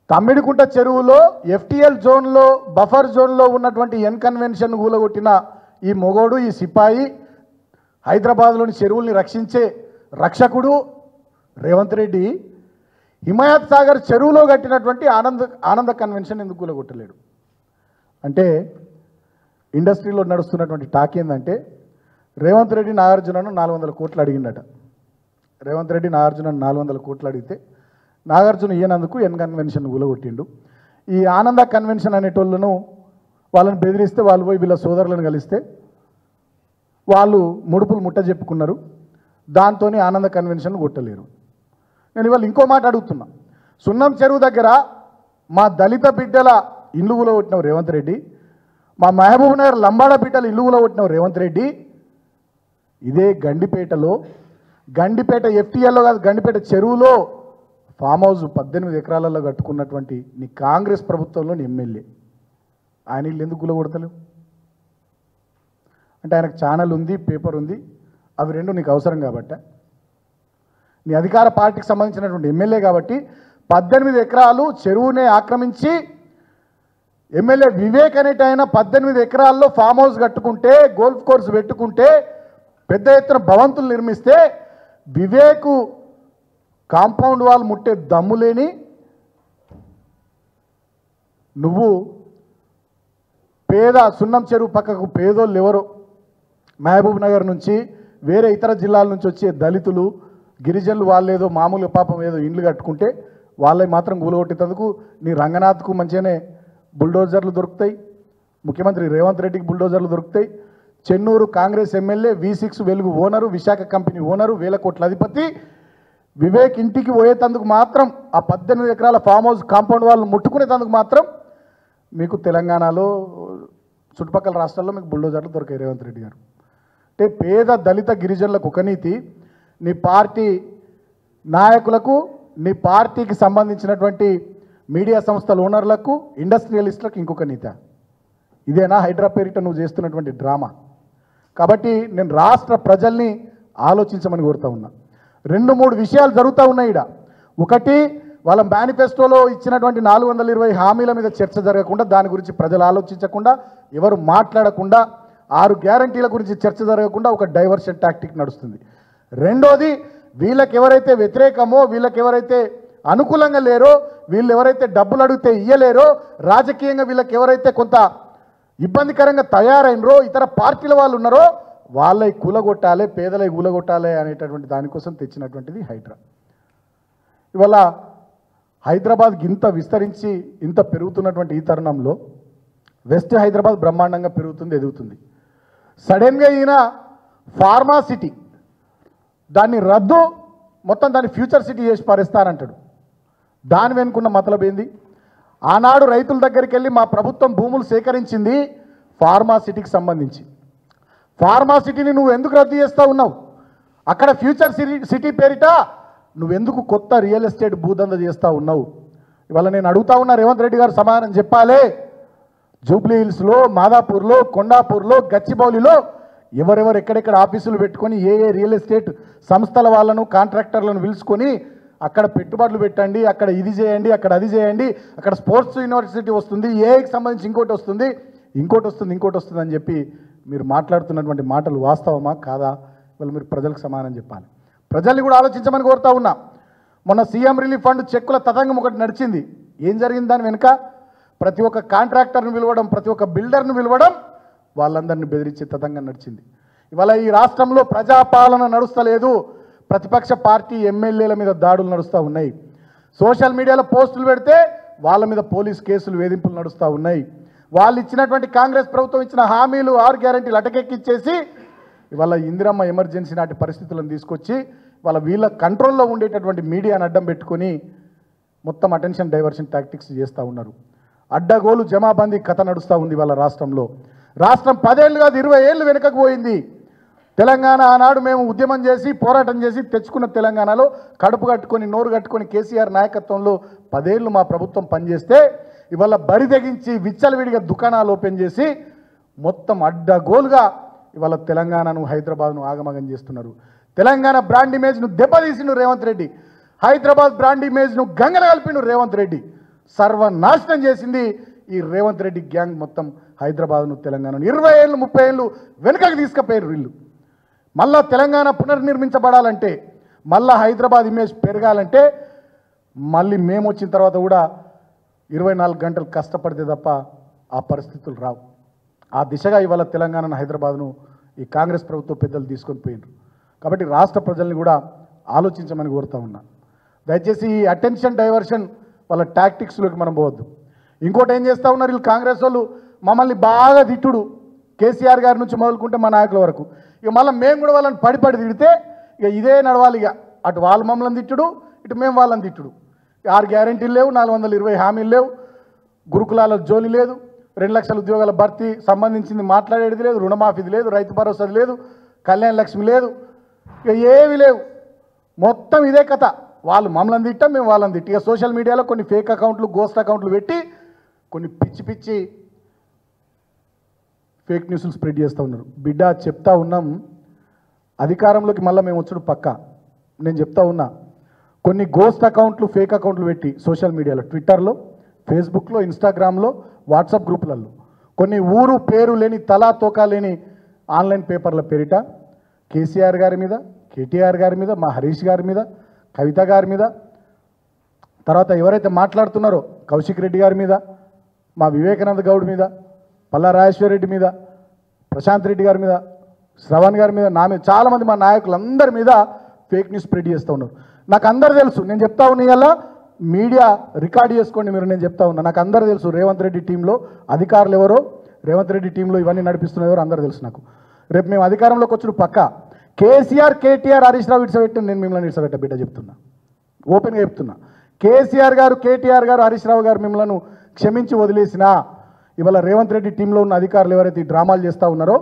తమ్మిడికుంట చెరువులో ఎఫ్టీఎల్ జోన్లో బఫర్ జోన్లో ఉన్నటువంటి ఎన్ కన్వెన్షన్ కూలగొట్టిన ఈ మొగోడు, ఈ సిపాయి, హైదరాబాద్లోని చెరువుల్ని రక్షించే రక్షకుడు రేవంత్ రెడ్డి హిమాయత్ సాగర్ చెరువులో కట్టినటువంటి ఆనంద కన్వెన్షన్ ఎందుకు కూలగొట్టలేడు? అంటే ఇండస్ట్రీలో నడుస్తున్నటువంటి టాక్ ఏంటంటే రేవంత్ రెడ్డి నాగార్జునను 400 కోట్లు అడిగిండట. రేవంత్ రెడ్డి నాగార్జునను 400 కోట్లు అడిగితే నాగార్జున ఇయ్యనందుకు ఎన్ కన్వెన్షన్ కూలగొట్టిండు. ఈ ఆనంద కన్వెన్షన్ అనేటోళ్ళను వాళ్ళని బెదిరిస్తే వాళ్ళు పోయి వీళ్ళ సోదరులను కలిస్తే వాళ్ళు ముడుపులు ముట్ట చెప్పుకున్నారు. దాంతో ఆనంద కన్వెన్షన్ కొట్టలేరు. నేను ఇవాళ ఇంకో మాట అడుగుతున్నా. సున్నం చెరువు దగ్గర మా దళిత బిడ్డల ఇల్లు కూలగొట్టినావు రేవంత్ రెడ్డి, మా మహబూబ్ నగర్ లంబాడ బిడ్డల ఇల్లు కూలగొట్టినావు రేవంత్ రెడ్డి. ఇదే గండిపేట ఎఫ్టీఎల్లో కాదు, గండిపేట చెరువులో ఫామ్ హౌస్ 18 ఎకరాలలో కట్టుకున్నటువంటి నీ కాంగ్రెస్ ప్రభుత్వంలోని ఎమ్మెల్యే ఆయన ఇల్లు ఎందుకు కూలగొడతలేవు? అంటే ఆయనకు ఛానల్ ఉంది, పేపర్ ఉంది, అవి రెండు నీకు అవసరం కాబట్టి, నీ అధికార పార్టీకి సంబంధించినటువంటి ఎమ్మెల్యే కాబట్టి 18 ఎకరాలు చెరువునే ఆక్రమించి ఎమ్మెల్యే వివేక్ అనేట ఆయన 18 ఎకరాల్లో ఫామ్ హౌస్ కట్టుకుంటే, గోల్ఫ్ కోర్స్ పెట్టుకుంటే, పెద్ద ఎత్తున భవంతులు నిర్మిస్తే వివేకు కాంపౌండ్ వాల్ ముట్టే దమ్ము లేని నువ్వు పేద సున్నం చెరువు పక్కకు పేదోళ్ళు ఎవరో మహబూబ్ నగర్ నుంచి వేరే ఇతర జిల్లాల నుంచి వచ్చే దళితులు గిరిజనులు వాళ్ళేదో మామూలుగా పాపం ఏదో ఇండ్లు కట్టుకుంటే వాళ్ళవి మాత్రం కూలగొట్టేందుకు నీ రంగనాథ్కు మంచిగానే బుల్డోజర్లు దొరుకుతాయి, ముఖ్యమంత్రి రేవంత్ రెడ్డికి బుల్డోజర్లు దొరుకుతాయి. చెన్నూరు కాంగ్రెస్ ఎమ్మెల్యే V6 వెలుగు ఓనరు, విశాఖ కంపెనీ ఓనరు, 1000 కోట్ల అధిపతి వివేక్ ఇంటికి పోయేందుకు మాత్రం ఆ 18 ఎకరాల ఫామ్ హౌస్ కాంపౌండ్ వాళ్ళు ముట్టుకునేందుకు మాత్రం మీకు తెలంగాణలో చుట్టుపక్కల రాష్ట్రాల్లో మీకు బుల్డోజర్లు దొరికాయి రేవంత్ రెడ్డి గారు. అంటే పేద దళిత గిరిజనులకు ఒక నీతి, నీ పార్టీ నాయకులకు, నీ పార్టీకి సంబంధించినటువంటి మీడియా సంస్థల ఓనర్లకు, ఇండస్ట్రియలిస్టులకు ఇంకొక నీతి. ఇదేనా హైడ్రా పేరిట నువ్వు చేస్తున్నటువంటి డ్రామా? కాబట్టి నేను రాష్ట్ర ప్రజల్ని ఆలోచించమని కోరుతా ఉన్నా. 2-3 విషయాలు జరుగుతూ ఉన్నాయి ఇక్కడ. ఒకటి, వాళ్ళ మేనిఫెస్టోలో ఇచ్చినటువంటి 420 హామీల మీద చర్చ జరగకుండా, దాని గురించి ప్రజలు ఆలోచించకుండా, ఎవరు మాట్లాడకుండా, 6 గ్యారంటీల గురించి చర్చ జరగకుండా ఒక డైవర్షన్ టాక్టిక్ నడుస్తుంది. రెండోది, వీళ్ళకి ఎవరైతే వ్యతిరేకమో, వీళ్ళకి ఎవరైతే అనుకూలంగా లేరో, వీళ్ళు ఎవరైతే డబ్బులు అడిగితే ఇయ్యలేరో, రాజకీయంగా వీళ్ళకి ఎవరైతే కొంత ఇబ్బందికరంగా తయారైనరో, ఇతర పార్టీల వాళ్ళు ఉన్నారో వాళ్ళై కూలగొట్టాలి, పేదలై కూలగొట్టాలి అనేటటువంటి దానికోసం తెచ్చినటువంటిది హైడ్రా. ఇవాళ హైదరాబాద్ ఇంత విస్తరించి ఇంత పెరుగుతున్నటువంటి ఈ తరుణంలో వెస్ట్ హైదరాబాద్ బ్రహ్మాండంగా పెరుగుతుంది, ఎదుగుతుంది. సడన్గా ఈయన ఫార్మా సిటీ దాన్ని రద్దు, మొత్తం దాన్ని ఫ్యూచర్ సిటీ చేసి పారేస్తానంటాడు. దాని వెనుకున్న మతలబ్ ఏంది? ఆనాడు రైతుల దగ్గరికి వెళ్ళి మా ప్రభుత్వం భూములు సేకరించింది ఫార్మా సిటీకి సంబంధించి. ఫార్మా సిటీని నువ్వు ఎందుకు రద్దు చేస్తూ ఉన్నావు? అక్కడ ఫ్యూచర్ సిటీ పేరిట నువ్వెందుకు కొత్త రియల్ ఎస్టేట్ భూదంద చేస్తూ ఉన్నావు? ఇవాళ నేను అడుగుతా ఉన్నా, రేవంత్ రెడ్డి గారు సమాధానం చెప్పాలి. జూబ్లీ హిల్స్లో, మాదాపూర్లో, కొండాపూర్లో, గచ్చిబౌలిలో ఎవరెవరు ఎక్కడెక్కడ ఆఫీసులు పెట్టుకొని ఏ రియల్ ఎస్టేట్ సంస్థల వాళ్ళను, కాంట్రాక్టర్లను పిలుచుకొని అక్కడ పెట్టుబడులు పెట్టండి, అక్కడ ఇది చేయండి, అక్కడ అది చేయండి, అక్కడ స్పోర్ట్స్ యూనివర్సిటీ వస్తుంది, ఏఐకి సంబంధించి ఇంకోటి వస్తుంది, ఇంకోటి వస్తుంది అని చెప్పి మీరు మాట్లాడుతున్నటువంటి మాటలు వాస్తవమా కాదా? వాళ్ళు మీరు ప్రజలకు సమాధానం చెప్పాలి. ప్రజల్ని కూడా ఆలోచించమని కోరుతా ఉన్నా. మొన్న సీఎం రిలీఫ్ ఫండ్ చెక్కుల తతంగం ఒకటి నడిచింది. ఏం జరిగింది దాని వెనుక? ప్రతి ఒక్క కాంట్రాక్టర్ను పిలవడం, ప్రతి ఒక్క బిల్డర్ను పిలవడం, వాళ్ళందరినీ బెదిరించే తతంగం నడిచింది. ఇవాళ ఈ రాష్ట్రంలో ప్రజాపాలన నడుస్తలేదు. ప్రతిపక్ష పార్టీ ఎమ్మెల్యేల మీద దాడులు నడుస్తూ ఉన్నాయి. సోషల్ మీడియాలో పోస్టులు పెడితే వాళ్ళ మీద పోలీస్ కేసులు, వేధింపులు నడుస్తూ ఉన్నాయి. వాళ్ళు ఇచ్చినటువంటి కాంగ్రెస్ ప్రభుత్వం ఇచ్చిన హామీలు, 6 గ్యారంటీలు అటకెక్కిచ్చేసి ఇవాళ ఇందిరమ్మ ఎమర్జెన్సీ నాటి పరిస్థితులను తీసుకొచ్చి వీళ్ళ కంట్రోల్లో ఉండేటటువంటి మీడియాను అడ్డం పెట్టుకొని మొత్తం అటెన్షన్ డైవర్షన్ టాక్టిక్స్ చేస్తూ ఉన్నారు. అడ్డగోలు జమాబందీ కథ నడుస్తూ ఉంది వాళ్ళ రాష్ట్రంలో. రాష్ట్రం 10 ఏళ్ళు కాదు 20 ఏళ్ళు వెనుకకు పోయింది. తెలంగాణ ఆనాడు మేము ఉద్యమం చేసి పోరాటం చేసి తెచ్చుకున్న తెలంగాణలో కడుపు కట్టుకొని నోరు కట్టుకొని కేసీఆర్ నాయకత్వంలో 10 ఏళ్ళు మా ప్రభుత్వం పనిచేస్తే ఇవాళ బరి తెగించి విచ్చలవిడిగా దుకాణాలు ఓపెన్ చేసి మొత్తం అడ్డగోలుగా ఇవాళ తెలంగాణను, హైదరాబాద్ను ఆగమగం చేస్తున్నారు. తెలంగాణ బ్రాండ్ ఇమేజ్ను దెబ్బతీసిండు రేవంత్ రెడ్డి. హైదరాబాద్ బ్రాండ్ ఇమేజ్ను గంగన కలిపిండు రేవంత్ రెడ్డి. సర్వనాశనం చేసింది ఈ రేవంత్ రెడ్డి గ్యాంగ్ మొత్తం హైదరాబాద్ను తెలంగాణను 20 ఏళ్ళు 30 ఏళ్ళు వెనుకకు తీసుకుపోయారు వీళ్ళు. మళ్ళా తెలంగాణ పునర్నిర్మించబడాలంటే, మళ్ళా హైదరాబాద్ ఇమేజ్ పెరగాలంటే మళ్ళీ మేము వచ్చిన తర్వాత కూడా 24 గంటలు కష్టపడితే తప్ప ఆ పరిస్థితులు రావు. ఆ దిశగా ఇవాళ తెలంగాణ హైదరాబాద్ను ఈ కాంగ్రెస్ ప్రభుత్వ పెద్దలు తీసుకొని పోయినారు. కాబట్టి రాష్ట్ర ప్రజల్ని కూడా ఆలోచించమని కోరుతా ఉన్నా. దయచేసి ఈ అటెన్షన్ డైవర్షన్ వాళ్ళ టాక్టిక్స్లోకి మనం పోవద్దు. ఇంకోటి ఏం చేస్తూ ఉన్నారు వీళ్ళు కాంగ్రెస్ వాళ్ళు, మమ్మల్ని బాగా తిట్టుడు, కేసీఆర్ గారి నుంచి మొదలుకుంటే మా నాయకుల వరకు. ఇక మళ్ళీ మేము కూడా వాళ్ళని పడి తిడితే ఇక ఇదే నడవాలి. ఇక అటు వాళ్ళు మమ్మల్ని తిట్టుడు, ఇటు మేము వాళ్ళని తిట్టుడు. 6 గ్యారెంటీలు లేవు, 420 హామీలు లేవు, గురుకులాల జోలి లేదు, 2 లక్షల ఉద్యోగాల భర్తీ సంబంధించింది మాట్లాడేది లేదు, రుణమాఫీది లేదు, రైతు భరోసాది లేదు, కళ్యాణ లక్ష్మి లేదు, ఇక ఏవి లేవు. మొత్తం ఇదే కథ. వాళ్ళు మమ్మల్ని తిట్టాం, మేము వాళ్ళని తిట్టి. ఇక సోషల్ మీడియాలో కొన్ని ఫేక్ అకౌంట్లు, గోస్ట్ అకౌంట్లు పెట్టి కొన్ని పిచ్చి పిచ్చి ఫేక్ న్యూస్లు స్ప్రెడ్ చేస్తూ ఉన్నారు. బిడ్డ చెప్తా ఉన్నాం, అధికారంలోకి మళ్ళీ మేము వచ్చుడు పక్క. నేను చెప్తా ఉన్నా, కొన్ని గోస్ట్ అకౌంట్లు, ఫేక్ అకౌంట్లు పెట్టి సోషల్ మీడియాలో, ట్విట్టర్లో, ఫేస్బుక్లో, ఇన్స్టాగ్రామ్లో, వాట్సాప్ గ్రూపులలో కొన్ని ఊరు పేరు లేని, తలా తోకా లేని ఆన్లైన్ పేపర్ల పేరిట కేసీఆర్ గారి మీద, కేటీఆర్ గారి మీద, మా హరీష్ గారి మీద, కవిత గారి మీద, తర్వాత ఎవరైతే మాట్లాడుతున్నారో కౌశిక్ రెడ్డి గారి మీద, మా వివేకానంద గౌడ్ మీద, పల్లా రాజేశ్వర రెడ్డి మీద, ప్రశాంత్ రెడ్డి గారి మీద, శ్రవణ్ గారి మీద, నా మీద, చాలామంది మా నాయకులందరి మీద ఫేక్ న్యూస్ స్ప్రెడ్ చేస్తూ ఉన్నారు. నాకు అందరు తెలుసు, నేను చెప్తా ఉన్నా, ఇవాళ మీడియా రికార్డ్ చేసుకోండి మీరు, నేను చెప్తా ఉన్నా, నాకు అందరు తెలుసు. రేవంత్ రెడ్డి టీంలో అధికారులు ఎవరో, రేవంత్ రెడ్డి టీంలో ఇవన్నీ నడిపిస్తున్న ఎవరో అందరూ తెలుసు నాకు. రేపు మేము అధికారంలోకి వచ్చుడు పక్క. కేసీఆర్, కేటీఆర్, హరీష్ రావు ఇడిసబెట్టి నేను మిమ్మల్ని ఇడిసబెట్ట బిడ్డ చెప్తున్నా, ఓపెన్గా చెప్తున్నా. కేసీఆర్ గారు, కేటీఆర్ గారు, హరీష్ రావు గారు మిమ్మల్ని క్షమించి వదిలేసినా ఇవాళ రేవంత్ రెడ్డి టీంలో ఉన్న అధికారులు ఎవరైతే ఈ డ్రామాలు చేస్తూ ఉన్నారో,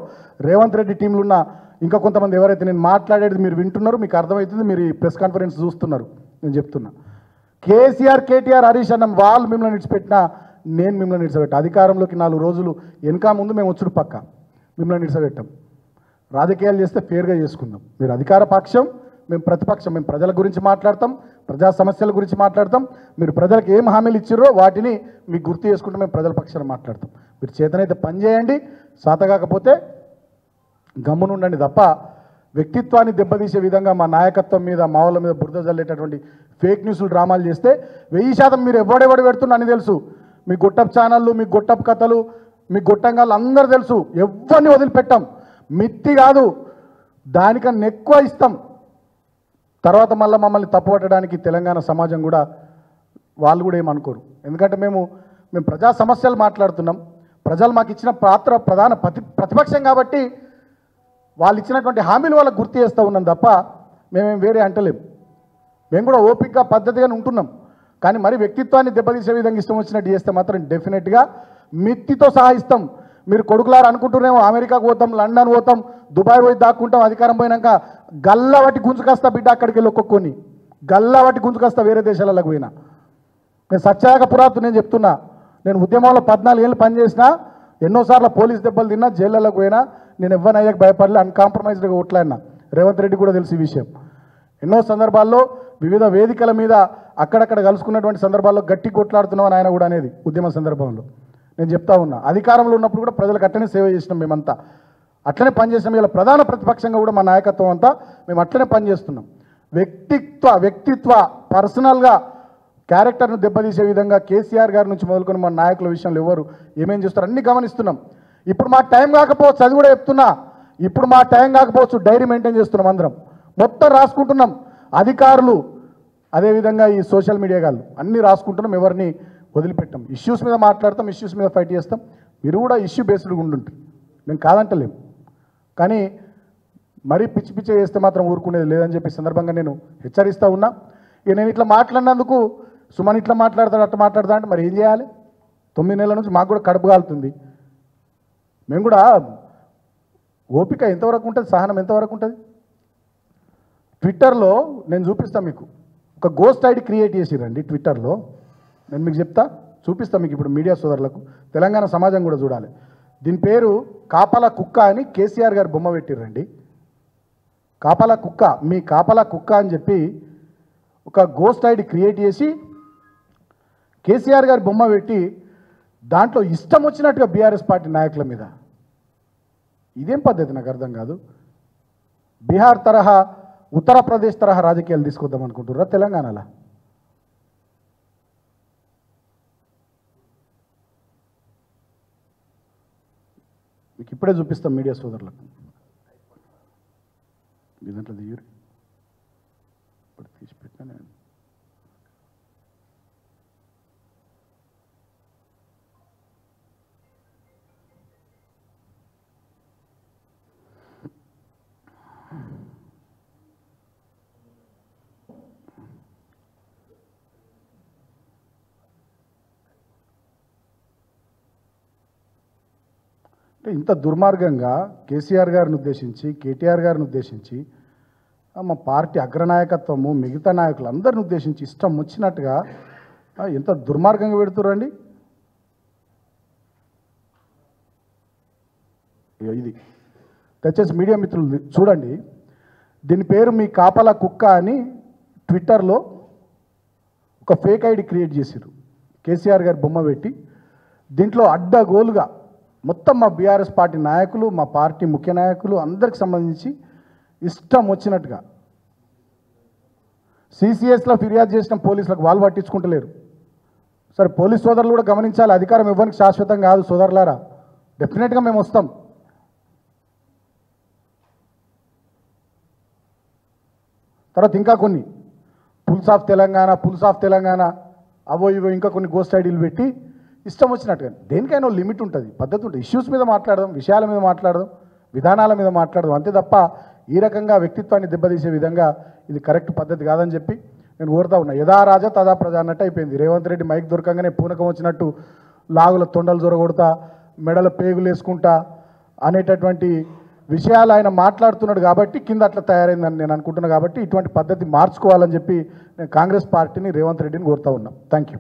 రేవంత్ రెడ్డి టీంలో ఉన్న ఇంకా కొంతమంది ఎవరైతే, నేను మాట్లాడేది మీరు వింటున్నారు, మీకు అర్థమవుతుంది, మీరు ఈ ప్రెస్ కాన్ఫరెన్స్ చూస్తున్నారు, నేను చెప్తున్నా. కేసీఆర్, కేటీఆర్, హరీష్ అన్న వాళ్ళు మిమ్మల్ని నిడిచిపెట్టినా నేను మిమ్మల్ని నిడిచిపెట్టా. అధికారంలోకి 4 రోజులు వెనక ముందు మేము వచ్చుడు పక్క, మిమ్మల్ని నిడిచిపెట్టాం. రాజకీయాలు చేస్తే ఫేర్గా చేసుకుందాం. మీరు అధికార పక్షం, మేము ప్రతిపక్షం. మేము ప్రజల గురించి మాట్లాడతాం, ప్రజా సమస్యల గురించి మాట్లాడతాం. మీరు ప్రజలకు ఏం హామీలు ఇచ్చిర్రో వాటిని మీకు గుర్తు చేసుకుంటూ మేము ప్రజల పక్షాన్ని మాట్లాడతాం. మీరు చేతనైతే పని చేయండి, శాతకాకపోతే గమ్మునుండండి తప్ప వ్యక్తిత్వాన్ని దెబ్బతీసే విధంగా మా నాయకత్వం మీద, మా వాళ్ళ మీద బురద జల్లేటటువంటి ఫేక్ న్యూస్లు, డ్రామాలు చేస్తే 1000% మీరు ఎవడెవడు పెడుతున్నా అని తెలుసు. మీ గొట్టపు ఛానళ్ళు, మీ గొట్టపు కథలు, మీ గొట్టంగాళ్ళు అందరూ తెలుసు. ఎవరిని వదిలిపెట్టాం, మిత్తి కాదు, దానికన్నా ఎక్కువ ఇస్తాం. తర్వాత మళ్ళీ మమ్మల్ని తప్పుపట్టడానికి తెలంగాణ సమాజం కూడా, వాళ్ళు కూడా ఏమనుకోరు. ఎందుకంటే మేము ప్రజా సమస్యలు మాట్లాడుతున్నాం. ప్రజలు మాకు ఇచ్చిన ప్రధాన ప్రతిపక్షం కాబట్టి వాళ్ళు ఇచ్చినటువంటి హామీలు వాళ్ళకు గుర్తు చేస్తూ ఉన్నాం తప్ప మేమేం వేరే అంటలేం. మేము కూడా ఓపికగా పద్ధతిగానే ఉంటున్నాం. కానీ మరి వ్యక్తిత్వాన్ని దెబ్బతీసే విధంగా ఇష్టం వచ్చినట్టు చేస్తే మాత్రం డెఫినెట్గా మిత్తితో సహా ఇస్తాం. మీరు కొడుకులారు అనుకుంటున్నామో అమెరికాకు పోతాం, లండన్ పోతాం, దుబాయ్ పోయి దాక్కుంటాం, అధికారం పోయినాక గల్లవట్టి గుంజుకొస్తా బిడ్డ, అక్కడికి వెళ్ళి ఒక్కొక్కని గల్లవట్టి గుంజుకొస్తా వేరే దేశాలకు పోయినా. నేను సత్యాగ పురాతు నేను చెప్తున్నా, నేను ఉద్యమంలో 14 ఏళ్ళు పనిచేసినా, ఎన్నోసార్లు పోలీస్ దెబ్బలు తిన్నా, జైళ్ళకు పోయినా, నేను ఎవరిని అయ్యాక భయపడలే, అన్కాంప్రమైజ్డ్గా ఓట్లాడినా. రేవంత్ రెడ్డి కూడా తెలిసి విషయం. ఎన్నో సందర్భాల్లో వివిధ వేదికల మీద అక్కడక్కడ కలుసుకున్నటువంటి సందర్భాల్లో గట్టి కొట్లాడుతున్నామని ఆయన కూడా అనేది ఉద్యమ సందర్భంలో. నేను చెప్తా ఉన్నా, అధికారంలో ఉన్నప్పుడు కూడా ప్రజలకు అట్లనే సేవ చేసినాం, మేమంతా అట్లనే పనిచేసినాం. ఇలా ప్రధాన ప్రతిపక్షంగా కూడా మా నాయకత్వం అంతా మేము అట్లనే పనిచేస్తున్నాం. వ్యక్తిత్వ పర్సనల్గా క్యారెక్టర్ను దెబ్బతీసే విధంగా కేసీఆర్ గారి నుంచి మొదలుకొని మా నాయకుల విషయంలో ఎవరు ఏమేం చేస్తారు అన్నీ గమనిస్తున్నాం. ఇప్పుడు మా టైం కాకపోవచ్చు, అది కూడా చెప్తున్నా, ఇప్పుడు మా టైం కాకపోవచ్చు, డైరీ మెయింటైన్ చేస్తున్నాం, అందరం మొత్తం రాసుకుంటున్నాం. అధికారులు అదేవిధంగా ఈ సోషల్ మీడియా గాళ్ళు అన్నీ రాసుకుంటున్నాం, ఎవరిని వదిలిపెట్టాం. ఇష్యూస్ మీద మాట్లాడతాం, ఇష్యూస్ మీద ఫైట్ చేస్తాం. మీరు కూడా ఇష్యూ బేస్డ్గా ఉండుంటారు, మేము కాదంటలేము. కానీ మరీ పిచ్చి పిచ్చి చేస్తే మాత్రం ఊరుకునేది లేదని చెప్పి సందర్భంగా నేను హెచ్చరిస్తూ ఉన్నా. ఇక నేను ఇట్లా మాట్లాడినందుకు సుమన్ ఇట్లా మాట్లాడతాడు, అట్లా మాట్లాడతా అంటే మరి ఏం చేయాలి? 9 నెలల నుంచి మాకు కూడా కడుపు కాలుతుంది. మేము కూడా ఓపిక ఎంతవరకు ఉంటుంది, సహనం ఎంతవరకు ఉంటుంది? ట్విట్టర్లో నేను చూపిస్తాను మీకు, ఒక గోస్ట్ ఐడి క్రియేట్ చేసిరండి ట్విట్టర్లో. నేను మీకు చెప్తా, చూపిస్తాను మీకు ఇప్పుడు మీడియా సోదరులకు, తెలంగాణ సమాజం కూడా చూడాలి. దీని పేరు కాపలా కుక్క అని కేసీఆర్ గారు బొమ్మ పెట్టిరండి. కాపలా కుక్క, మీ కాపలా కుక్క అని చెప్పి ఒక గోస్ట్ ఐడి క్రియేట్ చేసి కేసీఆర్ గారి బొమ్మ పెట్టి దాంట్లో ఇష్టం వచ్చినట్టుగా బీఆర్ఎస్ పార్టీ నాయకుల మీద ఇదేం పద్ధతి నాకు అర్థం కాదు. బీహార్ తరహా ఉత్తరప్రదేశ్ తరహా రాజకీయాలు తీసుకొద్దాం అనుకుంటున్నారా తెలంగాణలో? మీకు ఇప్పుడే చూపిస్తాం మీడియా సోదరులకు. ఇదంట్లో దిగురు ఇప్పుడు తీసి పెట్టినా నేను. ఇంత దుర్మార్గంగా కేసీఆర్ గారిని ఉద్దేశించి కేటీఆర్ గారిని ఉద్దేశించి మా పార్టీ అగ్రనాయకత్వము మిగతా నాయకులు అందరిని ఉద్దేశించి ఇష్టం వచ్చినట్టుగా ఎంత దుర్మార్గంగా పెడుతురండి. ఇది దయచేసి మీడియా మిత్రులు చూడండి. దీని పేరు మీ కాపలా కుక్క అని ట్విట్టర్లో ఒక ఫేక్ ఐడి క్రియేట్ చేశారు. కేసీఆర్ గారి బొమ్మ పెట్టి దీంట్లో అడ్డగోలుగా మొత్తం మా బీఆర్ఎస్ పార్టీ నాయకులు మా పార్టీ ముఖ్య నాయకులు అందరికి సంబంధించి ఇష్టం వచ్చినట్టుగా సిసిఎస్లో ఫిర్యాదు చేసిన పోలీసులకు వాళ్ళు పట్టించుకుంటలేరు. సరే పోలీస్ సోదరులు కూడా గమనించాలి, అధికారం ఇవ్వడానికి శాశ్వతం కాదు సోదరులారా. డెఫినెట్గా మేము వస్తాం. తర్వాత ఇంకా కొన్ని పుల్స్ ఆఫ్ తెలంగాణ అవో ఇవో ఇంకా కొన్ని గోస్ట్ ఐడీలు పెట్టి ఇష్టం వచ్చినట్టుగా దేనికైనా లిమిట్ ఉంటుంది, పద్ధతి ఉంటుంది. ఇష్యూస్ మీద మాట్లాడదాం, విషయాల మీద మాట్లాడదాం, విధానాల మీద మాట్లాడదాం, అంతే తప్ప ఈ రకంగా వ్యక్తిత్వాన్ని దెబ్బతీసే విధంగా ఇది కరెక్ట్ పద్ధతి కాదని చెప్పి నేను కోరుతా ఉన్నా. యథా రాజా తదా ప్రజ అన్నట్టు అయిపోయింది. రేవంత్ రెడ్డి మైక్ దొరకంగానే పూనకం వచ్చినట్టు లాగుల తొండలు జొరగొడతా మెడల పేగులు వేసుకుంటా అనేటటువంటి విషయాలు ఆయన మాట్లాడుతున్నాడు కాబట్టి కింద అట్లా తయారైందని నేను అనుకుంటున్నాను. కాబట్టి ఇటువంటి పద్ధతి మార్చుకోవాలని చెప్పి నేను కాంగ్రెస్ పార్టీని రేవంత్ రెడ్డిని కోరుతా ఉన్నా. Thank you.